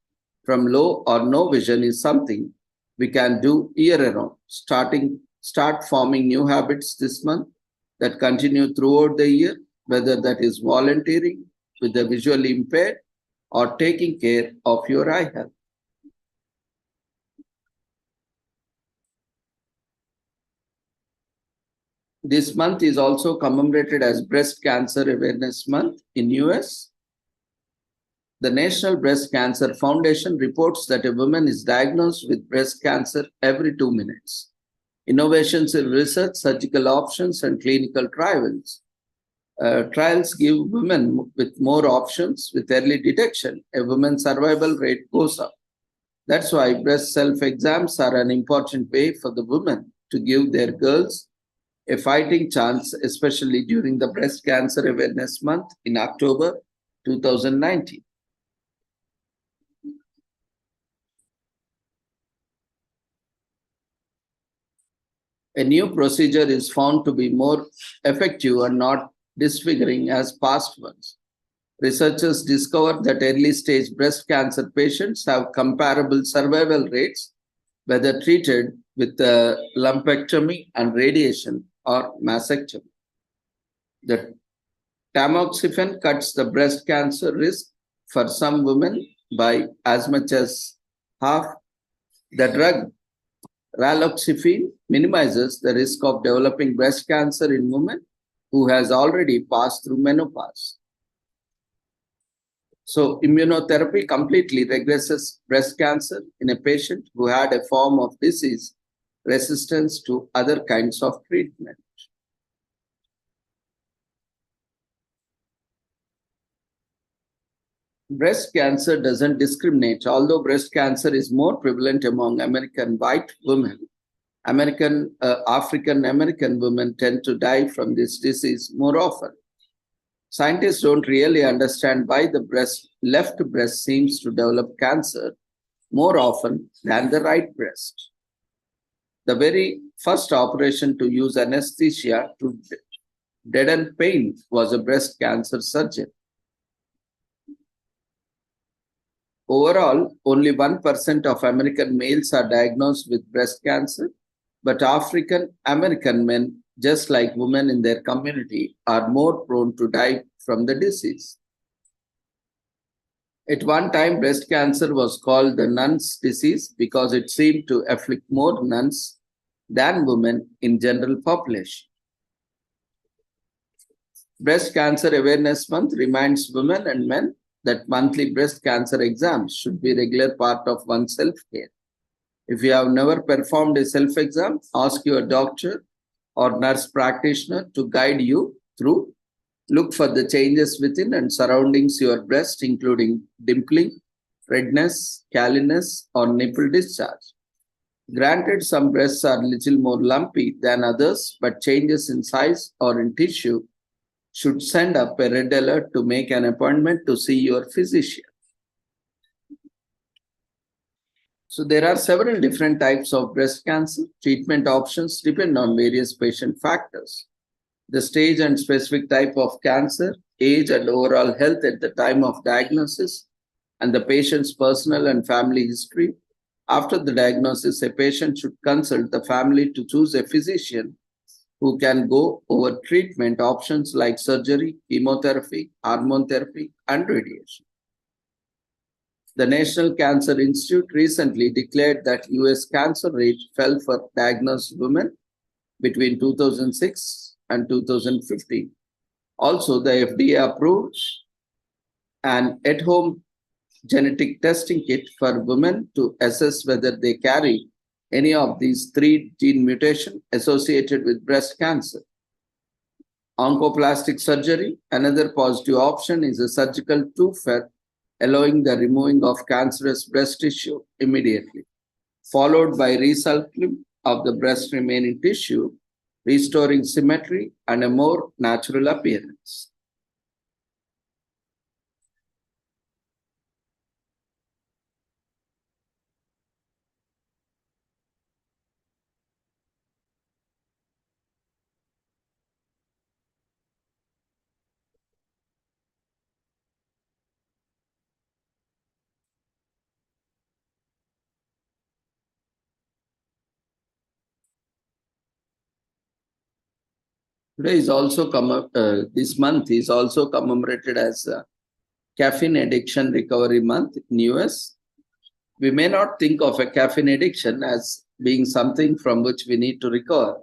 from low or no vision is something we can do year-round. Start forming new habits this month that continue throughout the year, whether that is volunteering with the visually impaired or taking care of your eye health. This month is also commemorated as Breast Cancer Awareness Month in US. The National Breast Cancer Foundation reports that a woman is diagnosed with breast cancer every 2 minutes. Innovations in research, surgical options, and clinical trials give women with more options. With early detection, a woman's survival rate goes up. That's why breast self-exams are an important way for the women to give their girls a fighting chance, especially during the Breast Cancer Awareness Month in October 2019. A new procedure is found to be more effective and not disfiguring as past ones. Researchers discovered that early-stage breast cancer patients have comparable survival rates, whether treated with lumpectomy and radiation or mastectomy. The tamoxifen cuts the breast cancer risk for some women by as much as half. The drug raloxifene minimizes the risk of developing breast cancer in women who has already passed through menopause. So immunotherapy completely regresses breast cancer in a patient who had a form of disease resistance to other kinds of treatment. Breast cancer doesn't discriminate. Although breast cancer is more prevalent among American white women, African American women tend to die from this disease more often. Scientists don't really understand why the left breast seems to develop cancer more often than the right breast. The very first operation to use anesthesia to deaden pain was a breast cancer surgery. Overall, only 1% of American males are diagnosed with breast cancer, but African American men, just like women in their community, are more prone to die from the disease. At one time, breast cancer was called the nun's disease because it seemed to afflict more nuns than women in general population. Breast Cancer Awareness Month reminds women and men that monthly breast cancer exams should be a regular part of one's self-care. If you have never performed a self-exam, ask your doctor or nurse practitioner to guide you through. Look for the changes within and surroundings your breast, including dimpling, redness, callousness, or nipple discharge. Granted, some breasts are a little more lumpy than others, but changes in size or in tissue should send up a red alert to make an appointment to see your physician. So there are several different types of breast cancer. Treatment options depend on various patient factors. The stage and specific type of cancer, age and overall health at the time of diagnosis, and the patient's personal and family history. After the diagnosis, a patient should consult the family to choose a physician who can go over treatment options like surgery, chemotherapy, hormone therapy, and radiation. The National Cancer Institute recently declared that US cancer rate fell for diagnosed women between 2006 and 2015. Also, the FDA approved an at-home genetic testing kit for women to assess whether they carry any of these 3 gene mutations associated with breast cancer. Oncoplastic surgery, another positive option, is a surgical TUFER, allowing the removing of cancerous breast tissue immediately, followed by recycling of the breast remaining tissue, restoring symmetry and a more natural appearance. Today is also this month is also commemorated as Caffeine Addiction Recovery Month in US. We may not think of a caffeine addiction as being something from which we need to recover,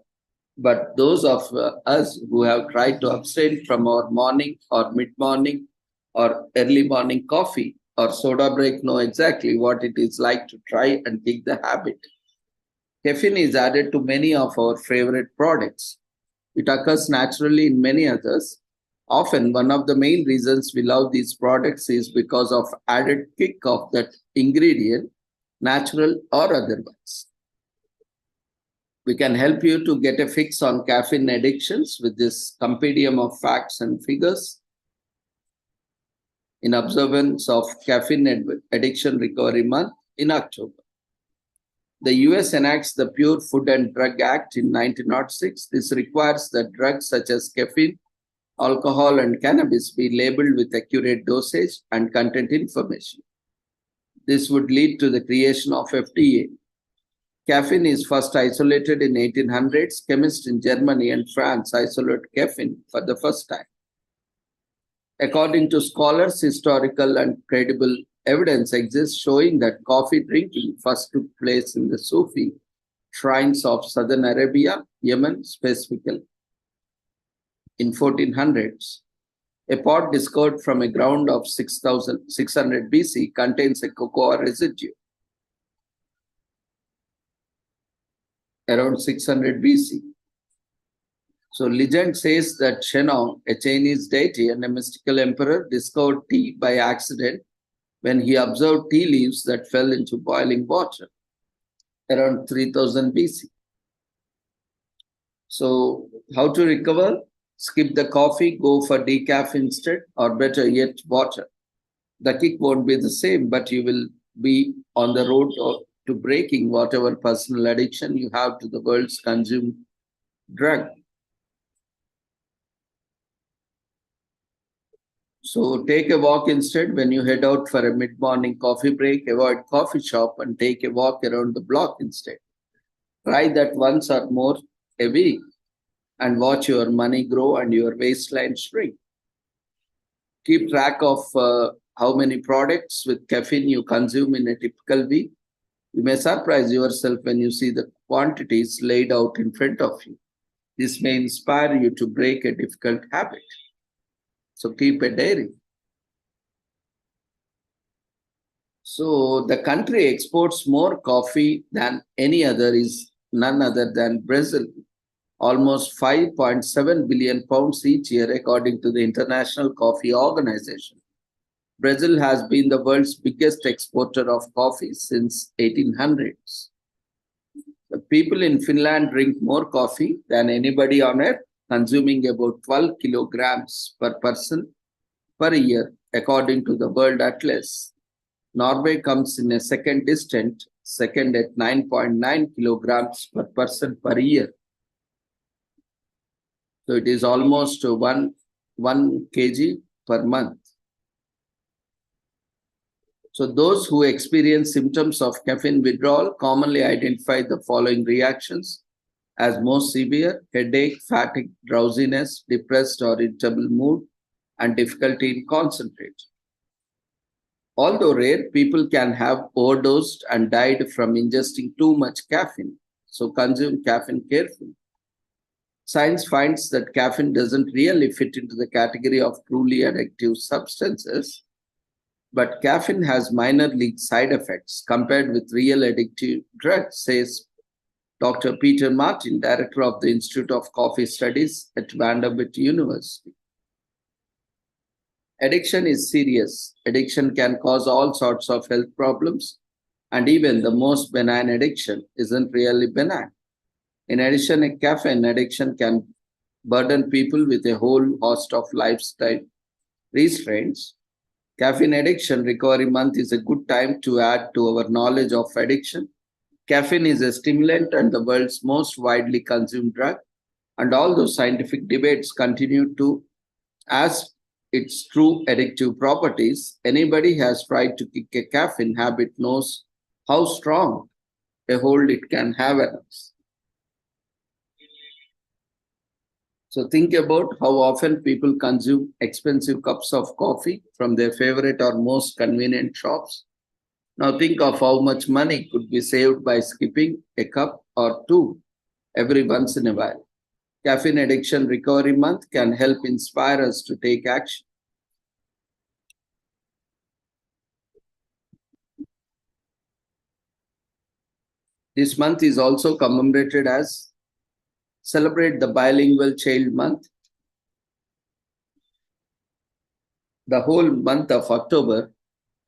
but those of us who have tried to abstain from our morning or mid-morning or early morning coffee or soda break know exactly what it is like to try and kick the habit. Caffeine is added to many of our favorite products. It occurs naturally in many others. Often, one of the main reasons we love these products is because of added kick of that ingredient, natural or otherwise. We can help you to get a fix on caffeine addictions with this compendium of facts and figures in observance of Caffeine Addiction Recovery Month in October. The US enacts the Pure Food and Drug Act in 1906. This requires that drugs such as caffeine, alcohol, and cannabis be labeled with accurate dosage and content information. This would lead to the creation of FDA. Caffeine is first isolated in 1800s. Chemists in Germany and France isolated caffeine for the first time. According to scholars, historical and credible evidence exists showing that coffee drinking first took place in the Sufi shrines of southern Arabia, Yemen specifically. In 1400s, a pot discovered from a ground of 6600 BC contains a cocoa residue. Around 600 BC. So legend says that Shennong, a Chinese deity and a mystical emperor, discovered tea by accident when he observed tea leaves that fell into boiling water around 3000 BC. So how to recover? Skip the coffee, go for decaf instead, or better yet, water. The kick won't be the same, but you will be on the road to breaking whatever personal addiction you have to the world's consumed drug. So take a walk instead. When you head out for a mid-morning coffee break, avoid coffee shop and take a walk around the block instead. Try that once or more a week and watch your money grow and your waistline shrink. Keep track of how many products with caffeine you consume in a typical week. You may surprise yourself when you see the quantities laid out in front of you. This may inspire you to break a difficult habit. So keep a diary. So the country exports more coffee than any other is none other than Brazil. Almost 5.7 billion pounds each year, according to the International Coffee Organization. Brazil has been the world's biggest exporter of coffee since 1800s. The people in Finland drink more coffee than anybody on earth, consuming about 12 kilograms per person per year, according to the World Atlas. Norway comes in a second at 9.9 kilograms per person per year. So it is almost 1 kg per month. So those who experience symptoms of caffeine withdrawal commonly identify the following reactions as most severe: headache, fatigue, drowsiness, depressed or irritable mood, and difficulty in concentrating. Although rare, people can have overdosed and died from ingesting too much caffeine. So consume caffeine carefully. Science finds that caffeine doesn't really fit into the category of truly addictive substances, but caffeine has minor league side effects compared with real addictive drugs, says Dr. Peter Martin, director of the Institute of Coffee Studies at Vanderbilt University. Addiction is serious. Addiction can cause all sorts of health problems, and even the most benign addiction isn't really benign. In addition, a caffeine addiction can burden people with a whole host of lifestyle restraints. Caffeine Addiction Recovery Month is a good time to add to our knowledge of addiction. Caffeine is a stimulant and the world's most widely consumed drug, and although scientific debates continue to ask its true addictive properties, anybody who has tried to kick a caffeine habit knows how strong a hold it can have on us. So think about how often people consume expensive cups of coffee from their favorite or most convenient shops. Now think of how much money could be saved by skipping a cup or two every once in a while. Caffeine Addiction Recovery Month can help inspire us to take action. This month is also commemorated as Celebrate the Bilingual Child Month. The whole month of October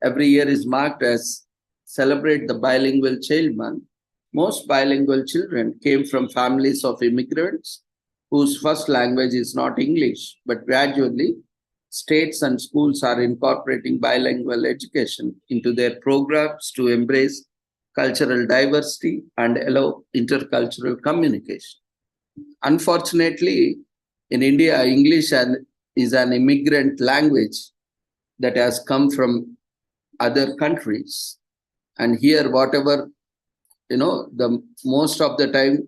every year is marked as Celebrate the Bilingual Child Month. Most bilingual children came from families of immigrants whose first language is not English, but gradually states and schools are incorporating bilingual education into their programs to embrace cultural diversity and allow intercultural communication. Unfortunately, in India, English is an immigrant language that has come from other countries. And here, whatever the most of the time,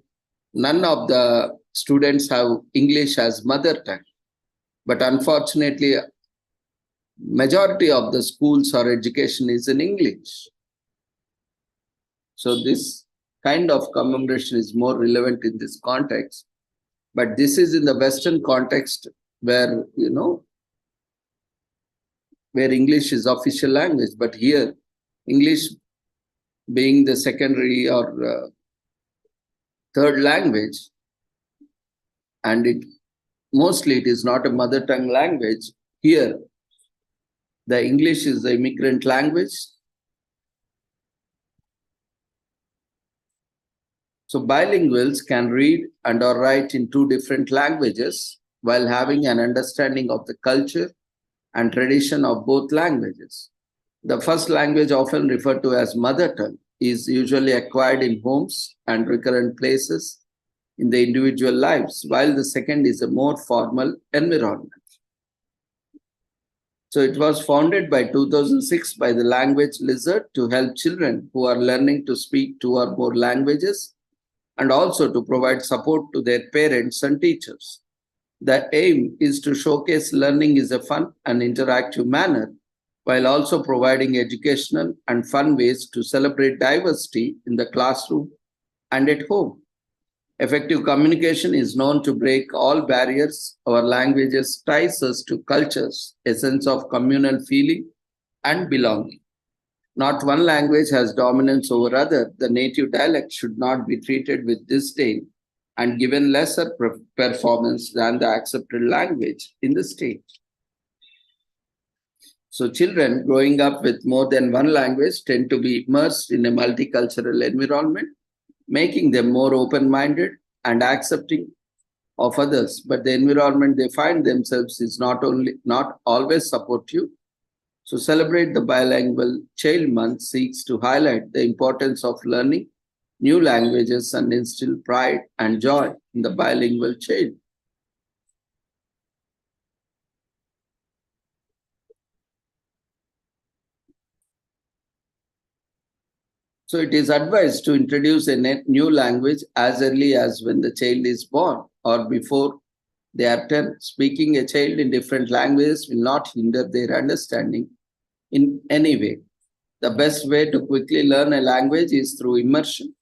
none of the students have English as mother tongue. But unfortunately, majority of the schools or education is in English. So this kind of commemoration is more relevant in this context. But this is in the Western context where, where English is official language. But here, English being the secondary or third language, and mostly it is not a mother tongue language. Here, the English is the immigrant language. So bilinguals can read and or write in two different languages while having an understanding of the culture and tradition of both languages. The first language, often referred to as mother tongue, is usually acquired in homes and recurrent places in the individual lives, while the second is a more formal environment. So it was founded by 2006 by the Language Lizard to help children who are learning to speak two or more languages and also to provide support to their parents and teachers. The aim is to showcase learning is a fun and interactive manner while also providing educational and fun ways to celebrate diversity in the classroom and at home. Effective communication is known to break all barriers. Our languages ties us to cultures, a sense of communal feeling and belonging. Not one language has dominance over other. The native dialect should not be treated with disdain and given lesser performance than the accepted language in the state. So children growing up with more than one language tend to be immersed in a multicultural environment, making them more open-minded and accepting of others. But the environment they find themselves is not always supportive. So Celebrate the Bilingual Child Month seeks to highlight the importance of learning new languages and instill pride and joy in the bilingual child. So it is advised to introduce a new language as early as when the child is born or before they are 10. Speaking a child in different languages will not hinder their understanding in any way. The best way to quickly learn a language is through immersion.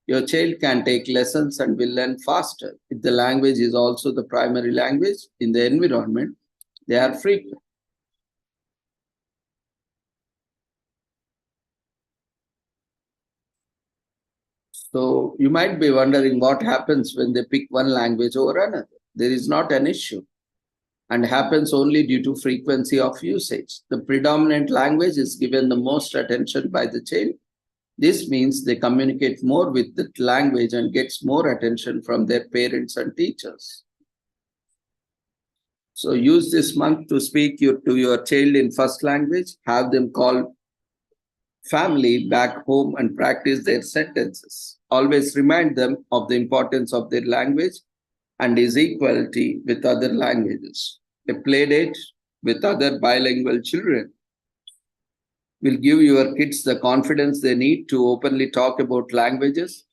Your child can take lessons and will learn faster if the language is also the primary language in the environment they are frequent. So you might be wondering what happens when they pick one language over another. There is not an issue and happens only due to frequency of usage. The predominant language is given the most attention by the child. This means they communicate more with the language and gets more attention from their parents and teachers. So use this month to speak to your child in first language. Have them call family back home and practice their sentences. Always remind them of the importance of their language and its equality with other languages. A play date with other bilingual children will give your kids the confidence they need to openly talk about languages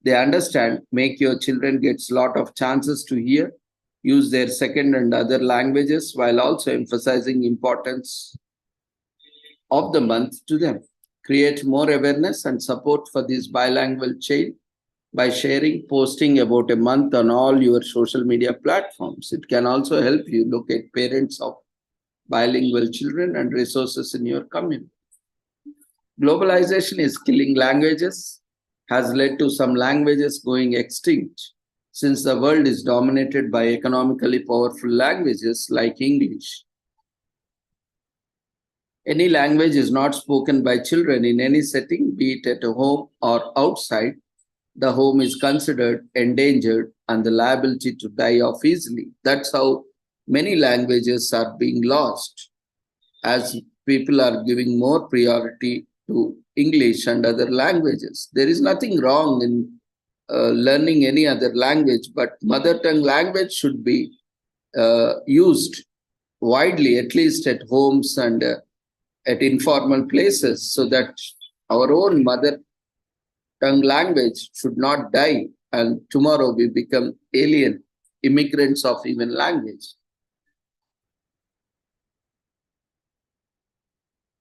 they understand. Make your children get a lot of chances to hear, use their second and other languages while also emphasizing importance of the month to them. Create more awareness and support for this bilingual child by sharing, posting about a month on all your social media platforms. It can also help you locate parents of bilingual children and resources in your community. Globalization is killing languages, has led to some languages going extinct since the world is dominated by economically powerful languages like English. Any language is not spoken by children in any setting, be it at home or outside. The home is considered endangered and the liability to die off easily. That's how many languages are being lost as people are giving more priority to English and other languages. There is nothing wrong in learning any other language, but mother tongue language should be used widely, at least at homes and at informal places, so that our own mother Tongue language should not die, and tomorrow we become alien immigrants of even language.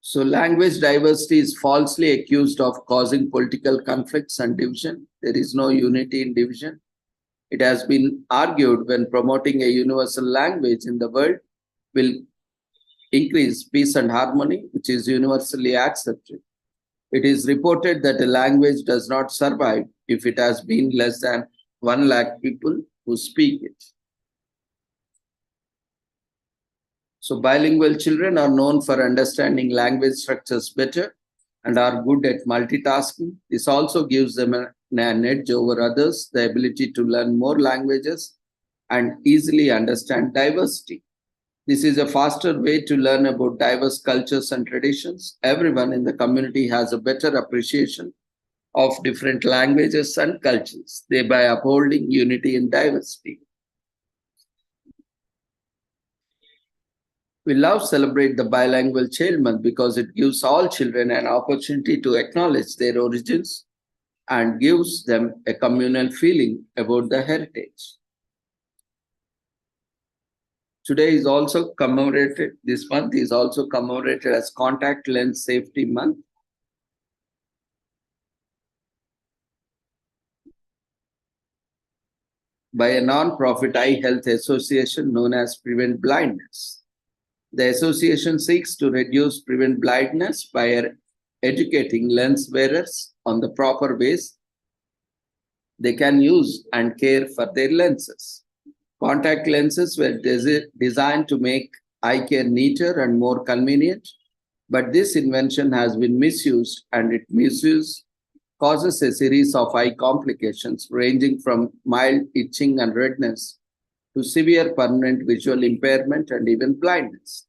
So language diversity is falsely accused of causing political conflicts and division. There is no unity in division. It has been argued when promoting a universal language in the world will increase peace and harmony, which is universally accepted. It is reported that a language does not survive if it has been less than 1 lakh people who speak it. So bilingual children are known for understanding language structures better and are good at multitasking. This also gives them an edge over others, the ability to learn more languages and easily understand diversity. This is a faster way to learn about diverse cultures and traditions. Everyone in the community has a better appreciation of different languages and cultures, thereby upholding unity in diversity. We love celebrate the bilingual child month because it gives all children an opportunity to acknowledge their origins and gives them a communal feeling about the heritage. Today is also commemorated, this month is also commemorated as Contact Lens Safety Month. By a non-profit eye health association known as Prevent Blindness. The association seeks to prevent blindness by educating lens wearers on the proper ways they can use and care for their lenses. Contact lenses were designed to make eye care neater and more convenient, but this invention has been misused, and its misuse causes a series of eye complications ranging from mild itching and redness to severe permanent visual impairment and even blindness.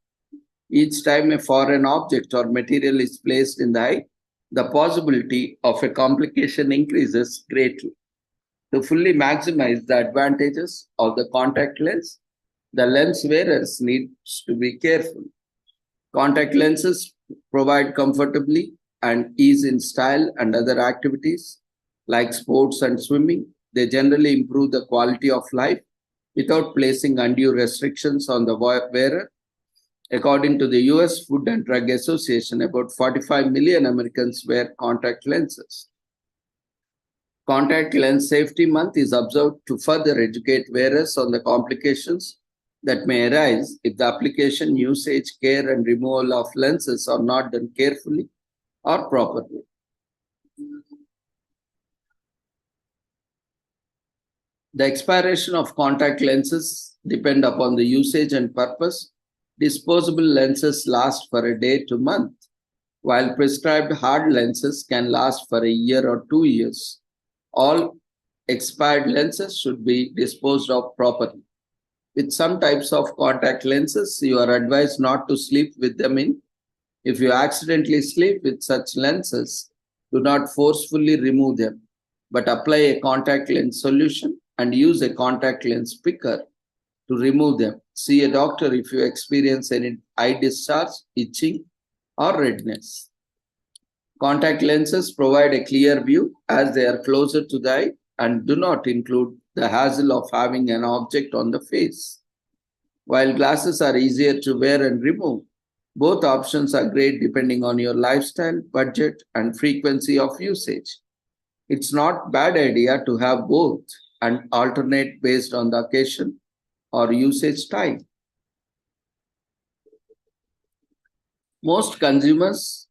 Each time a foreign object or material is placed in the eye, the possibility of a complication increases greatly. To fully maximize the advantages of the contact lens, the lens wearers need to be careful. Contact lenses provide comfortably and ease in style and other activities like sports and swimming. They generally improve the quality of life without placing undue restrictions on the wearer. According to the US Food and Drug Association, about 45 million Americans wear contact lenses. Contact Lens Safety Month is observed to further educate wearers on the complications that may arise if the application, usage, care, and removal of lenses are not done carefully or properly. The expiration of contact lenses depend upon the usage and purpose. Disposable lenses last for a day to month, while prescribed hard lenses can last for a year or 2 years. All expired lenses should be disposed of properly. With some types of contact lenses, you are advised not to sleep with them in. If you accidentally sleep with such lenses, do not forcefully remove them, but apply a contact lens solution and use a contact lens picker to remove them. See a doctor if you experience any eye discharge, itching, or redness. Contact lenses provide a clear view as they are closer to the eye and do not include the hassle of having an object on the face. While glasses are easier to wear and remove, both options are great depending on your lifestyle, budget, and frequency of usage. It's not a bad idea to have both and alternate based on the occasion or usage time. Most consumers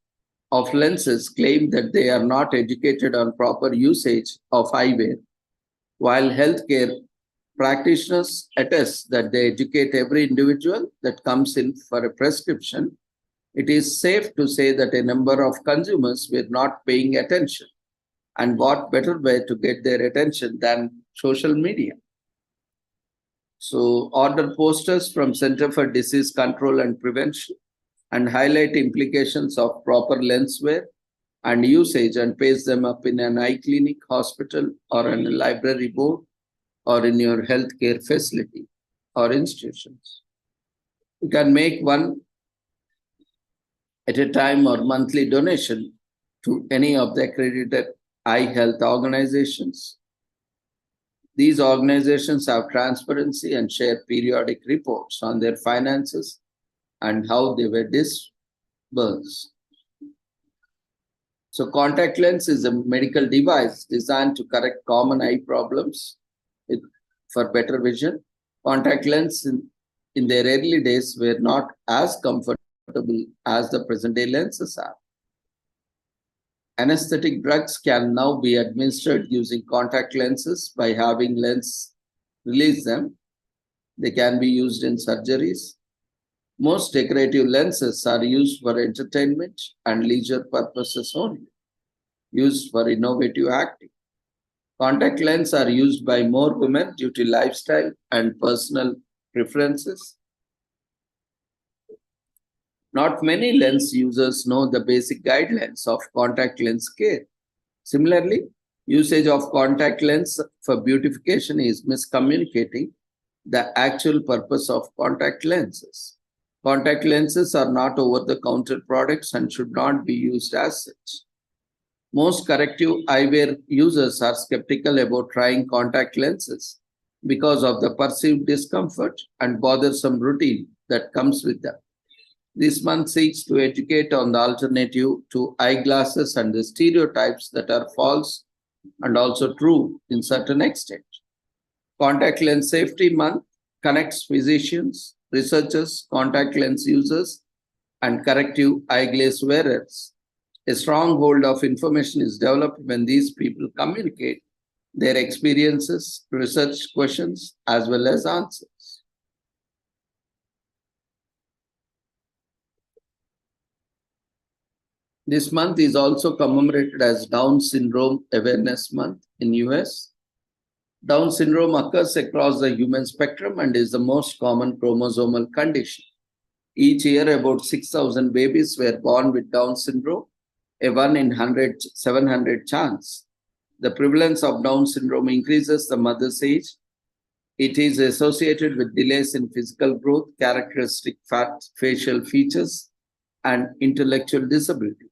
of lenses claim that they are not educated on proper usage of eyewear, while healthcare practitioners attest that they educate every individual that comes in for a prescription. It is safe to say that a number of consumers were not paying attention, and what better way to get their attention than social media. So order posters from Center for Disease Control and Prevention and highlight implications of proper lens wear and usage and paste them up in an eye clinic, hospital, or in a library board, or in your healthcare facility or institutions. You can make one at a time or monthly donation to any of the accredited eye health organizations. These organizations have transparency and share periodic reports on their finances and how they were disbursed. So contact lens is a medical device designed to correct common eye problems for better vision. Contact lens in their early days were not as comfortable as the present day lenses are. Anesthetic drugs can now be administered using contact lenses by having lens release them. They can be used in surgeries. Most decorative lenses are used for entertainment and leisure purposes only, used for innovative acting. Contact lenses are used by more women due to lifestyle and personal preferences. Not many lens users know the basic guidelines of contact lens care. Similarly, usage of contact lens for beautification is miscommunicating the actual purpose of contact lenses. Contact lenses are not over-the-counter products and should not be used as such. Most corrective eyewear users are skeptical about trying contact lenses because of the perceived discomfort and bothersome routine that comes with them. This month seeks to educate on the alternative to eyeglasses and the stereotypes that are false and also true in certain extent. Contact Lens Safety Month connects physicians, researchers, contact lens users, and corrective eyeglass wearers. A strong hold of information is developed when these people communicate their experiences, research questions, as well as answers. This month is also commemorated as Down Syndrome Awareness Month in US. Down syndrome occurs across the human spectrum and is the most common chromosomal condition. Each year, about 6,000 babies were born with Down syndrome, a 1 in 700 chance. The prevalence of Down syndrome increases the mother's age. It is associated with delays in physical growth, characteristic facial features, and intellectual disability.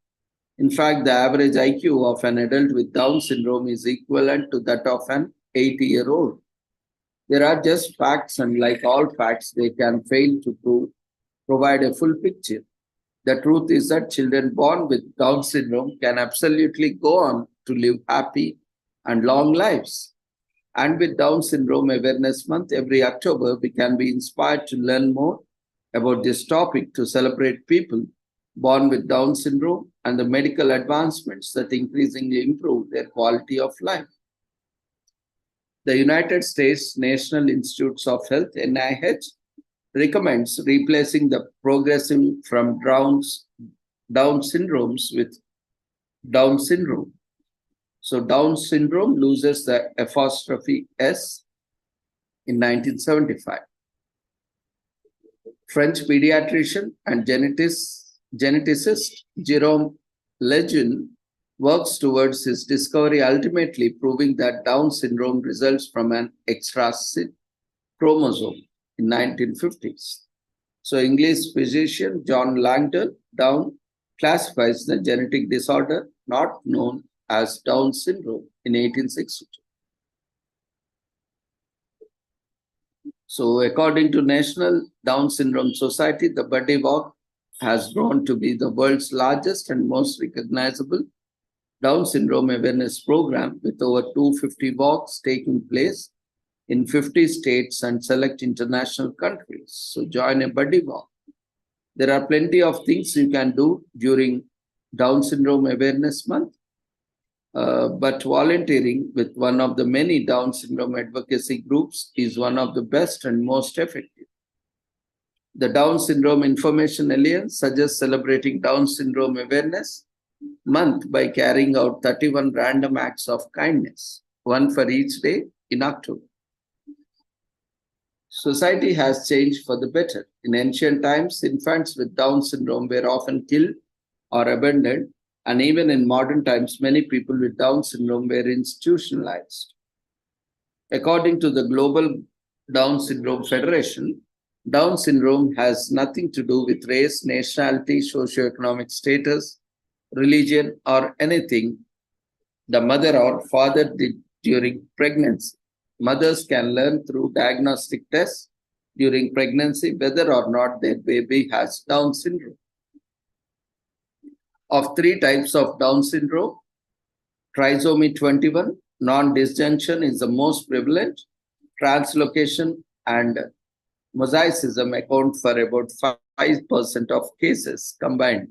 In fact, the average IQ of an adult with Down syndrome is equivalent to that of an 80-year-old. There are just facts, and like all facts, they can fail to provide a full picture. The truth is that children born with Down syndrome can absolutely go on to live happy and long lives. And with Down Syndrome Awareness Month, every October, we can be inspired to learn more about this topic to celebrate people born with Down syndrome and the medical advancements that increasingly improve their quality of life. The United States National Institutes of Health, NIH, recommends replacing the progressive from Down syndromes with Down syndrome. So Down syndrome loses the apostrophe S in 1975. French pediatrician and geneticist Jerome Lejeune works towards his discovery, ultimately proving that Down syndrome results from an extra chromosome in 1950s. So English physician John Langdon Down classifies the genetic disorder not known as Down syndrome in 1862. So according to National Down Syndrome Society, the 25Oct has grown to be the world's largest and most recognizable Down syndrome awareness program, with over 250 walks taking place in 50 states and select international countries. So join a buddy walk. There are plenty of things you can do during Down Syndrome Awareness Month, but volunteering with one of the many Down syndrome advocacy groups is one of the best and most effective. The Down Syndrome Information Alliance suggests celebrating Down Syndrome Awareness Month by carrying out 31 random acts of kindness, one for each day in October. Society has changed for the better. In ancient times, infants with Down syndrome were often killed or abandoned, and even in modern times, many people with Down syndrome were institutionalized. According to the Global Down Syndrome Federation, Down syndrome has nothing to do with race, nationality, socioeconomic status, religion, or anything the mother or father did during pregnancy. Mothers can learn through diagnostic tests during pregnancy whether or not their baby has Down syndrome. Of three types of Down syndrome, trisomy 21, non-disjunction is the most prevalent. Translocation and mosaicism account for about 5% of cases combined.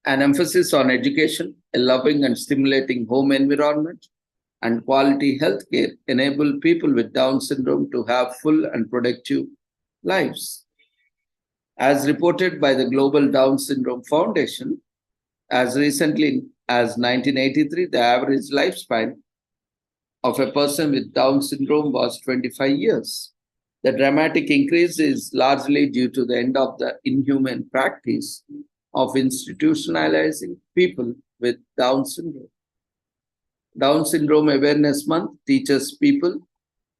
An emphasis on education, a loving and stimulating home environment, and quality healthcare enable people with Down syndrome to have full and productive lives. As reported by the Global Down Syndrome Foundation, as recently as 1983, the average lifespan of a person with Down syndrome was 25 years. The dramatic increase is largely due to the end of the inhumane practice of institutionalizing people with Down syndrome. Down Syndrome Awareness Month teaches people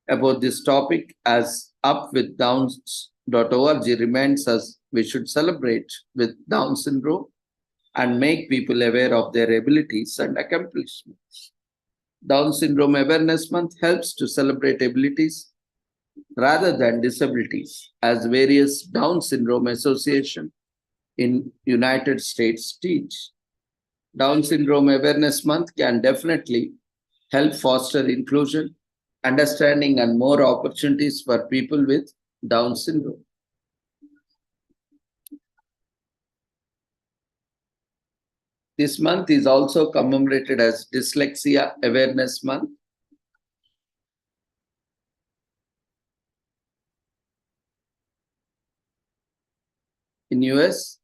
about this topic, as upwithdowns.org reminds us we should celebrate with Down syndrome and make people aware of their abilities and accomplishments. Down Syndrome Awareness Month helps to celebrate abilities rather than disabilities, as various Down Syndrome Association in United States teach. Down Syndrome Awareness Month can definitely help foster inclusion, understanding, and more opportunities for people with Down syndrome. This month is also commemorated as Dyslexia Awareness Month. In US,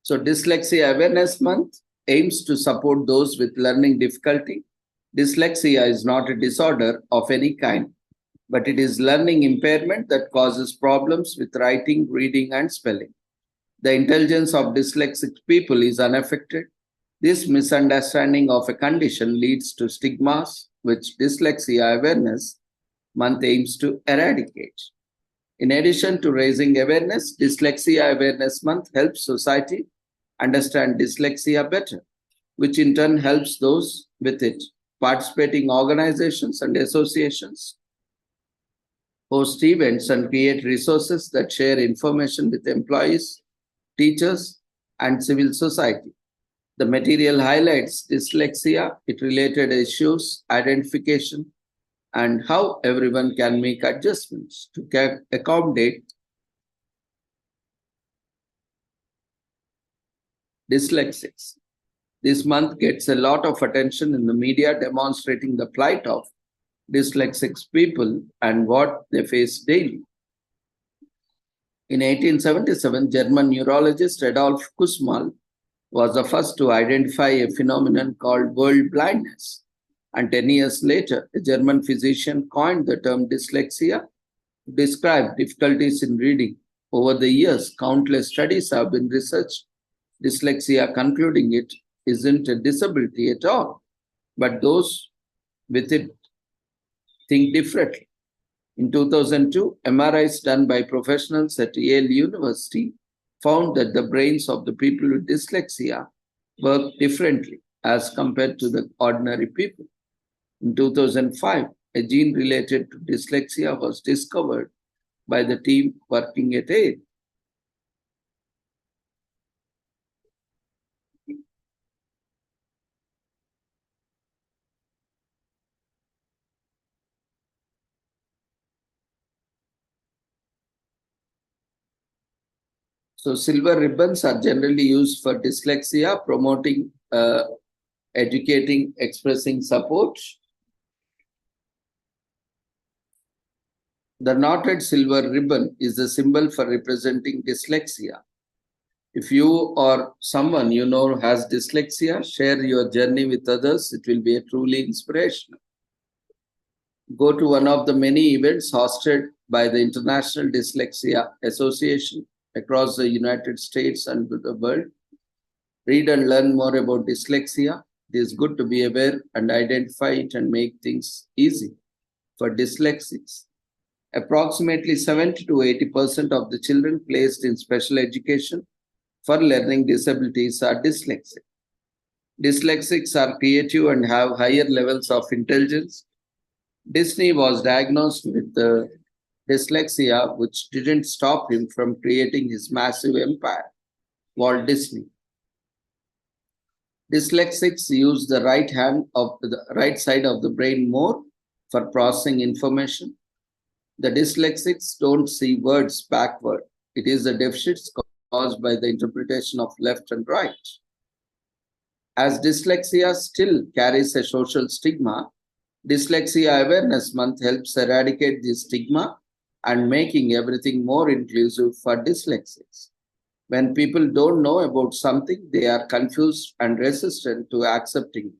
so Dyslexia Awareness Month aims to support those with learning difficulty. Dyslexia is not a disorder of any kind, but it is learning impairment that causes problems with writing, reading, and spelling. The intelligence of dyslexic people is unaffected. This misunderstanding of a condition leads to stigmas, which Dyslexia Awareness Month aims to eradicate. In addition to raising awareness, Dyslexia Awareness Month helps society understand dyslexia better, which in turn helps those with it. Participating organizations and associations host events and create resources that share information with employees, teachers, and civil society. The material highlights dyslexia, its related issues, identification, and how everyone can make adjustments to accommodate dyslexics. This month gets a lot of attention in the media, demonstrating the plight of dyslexic people and what they face daily. In 1877, German neurologist Adolf Kussmaul was the first to identify a phenomenon called world blindness. And 10 years later, a German physician coined the term dyslexia to describe difficulties in reading. Over the years, countless studies have been researched dyslexia, concluding it isn't a disability at all, but those with it think differently. In 2002, MRIs done by professionals at Yale University found that the brains of the people with dyslexia work differently as compared to the ordinary people. In 2005, a gene related to dyslexia was discovered by the team working at Yale. So silver ribbons are generally used for dyslexia, promoting, educating, expressing support. The knotted silver ribbon is the symbol for representing dyslexia. If you or someone you know has dyslexia, share your journey with others. It will be a truly inspirational. Go to one of the many events hosted by the International Dyslexia Association across the United States and the world. Read and learn more about dyslexia. It is good to be aware and identify it and make things easy for dyslexics. Approximately 70 to 80% of the children placed in special education for learning disabilities are dyslexic. Dyslexics are creative and have higher levels of intelligence. Disney was diagnosed with dyslexia, which didn't stop him from creating his massive empire. Walt Disney. Dyslexics use the right side of the brain more for processing information. The dyslexics don't see words backward. It is the deficits caused by the interpretation of left and right. As dyslexia still carries a social stigma, Dyslexia Awareness Month helps eradicate this stigma and making everything more inclusive for dyslexics. When people don't know about something, they are confused and resistant to accepting it.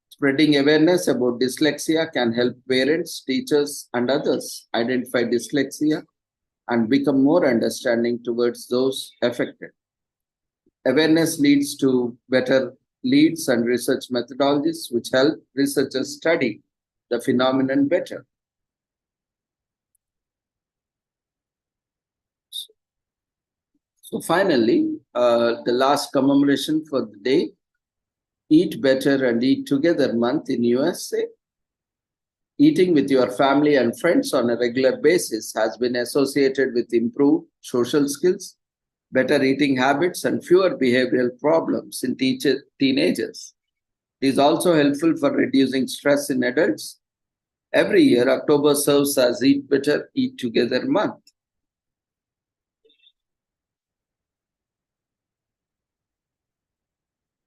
Spreading awareness about dyslexia can help parents, teachers, and others identify dyslexia and become more understanding towards those affected. Awareness leads to better leads and research methodologies, which help researchers study the phenomenon better. So finally, the last commemoration for the day, Eat Better and Eat Together month in USA. Eating with your family and friends on a regular basis has been associated with improved social skills, better eating habits, and fewer behavioral problems in teenagers. It is also helpful for reducing stress in adults. Every year, October serves as Eat Better, Eat Together month.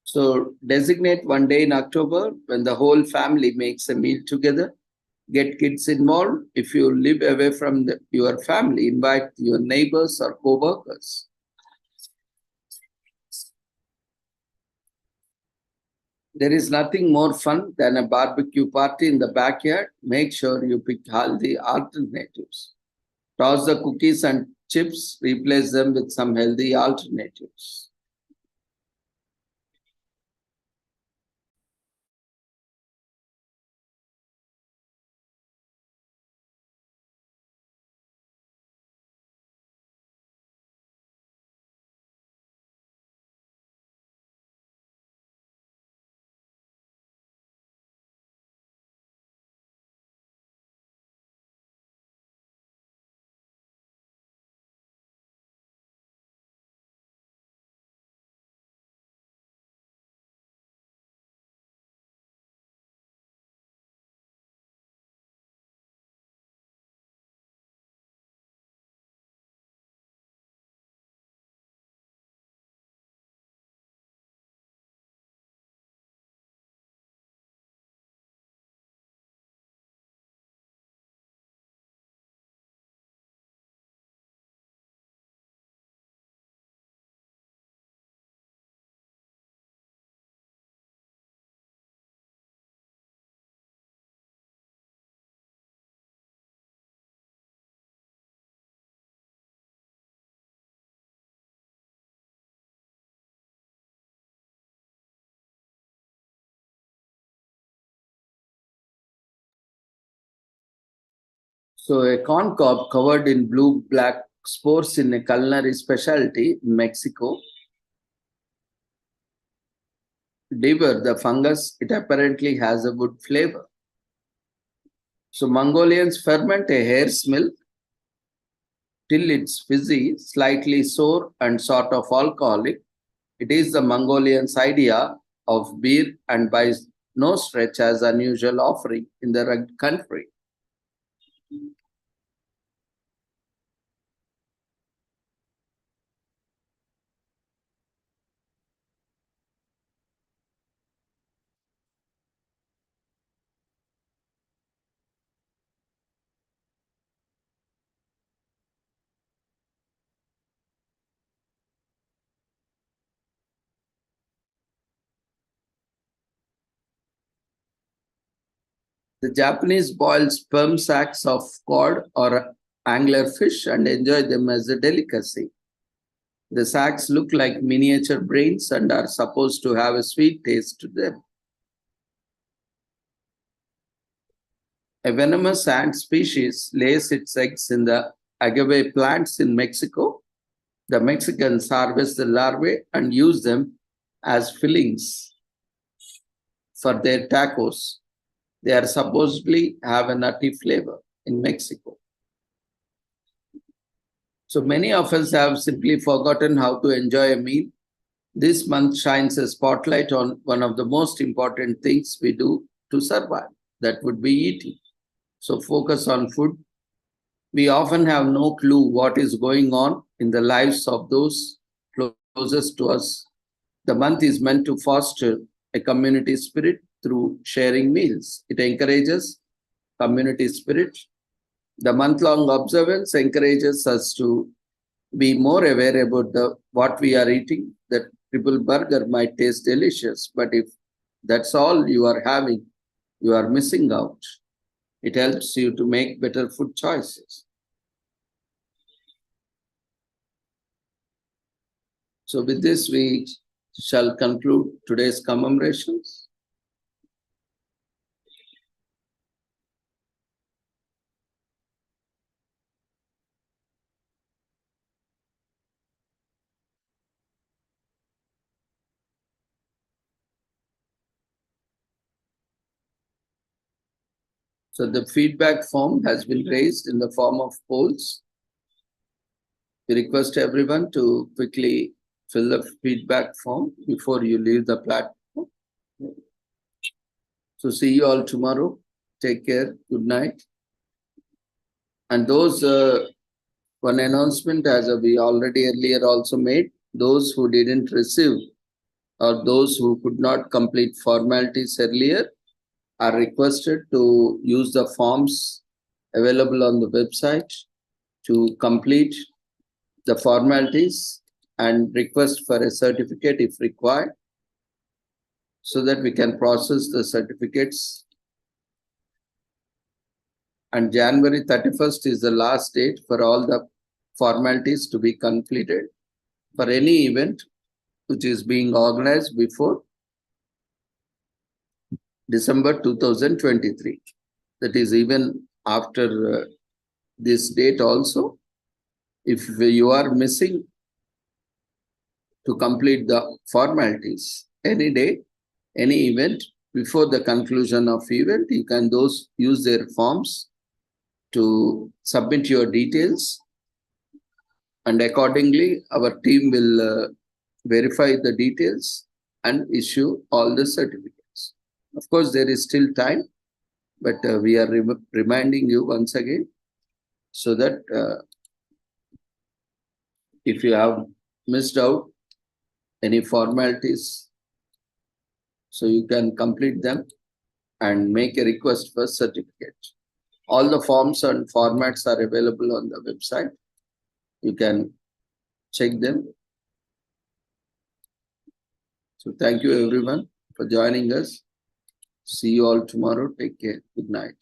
So designate one day in October when the whole family makes a meal together. Get kids involved. If you live away from your family, invite your neighbors or co-workers. There is nothing more fun than a barbecue party in the backyard. Make sure you pick healthy alternatives. Toss the cookies and chips, replace them with some healthy alternatives. So a corn cob covered in blue-black spores in a culinary specialty in Mexico. Devour the fungus, it apparently has a good flavor. So Mongolians ferment a hare's milk till it's fizzy, slightly sour and sort of alcoholic. It is the Mongolians' idea of beer and by no stretch as unusual offering in the rugged country. The Japanese boil sperm sacs of cod or anglerfish and enjoy them as a delicacy. The sacs look like miniature brains and are supposed to have a sweet taste to them. A venomous ant species lays its eggs in the agave plants in Mexico. The Mexicans harvest the larvae and use them as fillings. for their tacos. They are supposedly have a nutty flavor in Mexico. So many of us have simply forgotten how to enjoy a meal. This month shines a spotlight on one of the most important things we do to survive. That would be eating. So focus on food. We often have no clue what is going on in the lives of those closest to us. The month is meant to foster a community spirit through sharing meals. It encourages community spirit. The month-long observance encourages us to be more aware about what we are eating. The triple burger might taste delicious, but if that's all you are having, you are missing out. It helps you to make better food choices. So with this, we shall conclude today's commemorations. So the feedback form has been raised in the form of polls. We request everyone to quickly fill the feedback form before you leave the platform. So see you all tomorrow. Take care. Good night. And those one announcement as we already earlier also made, those who didn't receive or those who could not complete formalities earlier are requested to use the forms available on the website to complete the formalities and request for a certificate if required, so that we can process the certificates. And January 31st is the last date for all the formalities to be completed for any event which is being organized before December 2023. That is even after this date also. If you are missing to complete the formalities any day, any event, before the conclusion of event, you can use their forms to submit your details, and accordingly our team will verify the details and issue all the certificates. Of course, there is still time, but we are reminding you once again so that if you have missed out any formalities, so you can complete them and make a request for certificate. All the forms and formats are available on the website. You can check them. So thank you everyone for joining us. See you all tomorrow. Take care. Good night.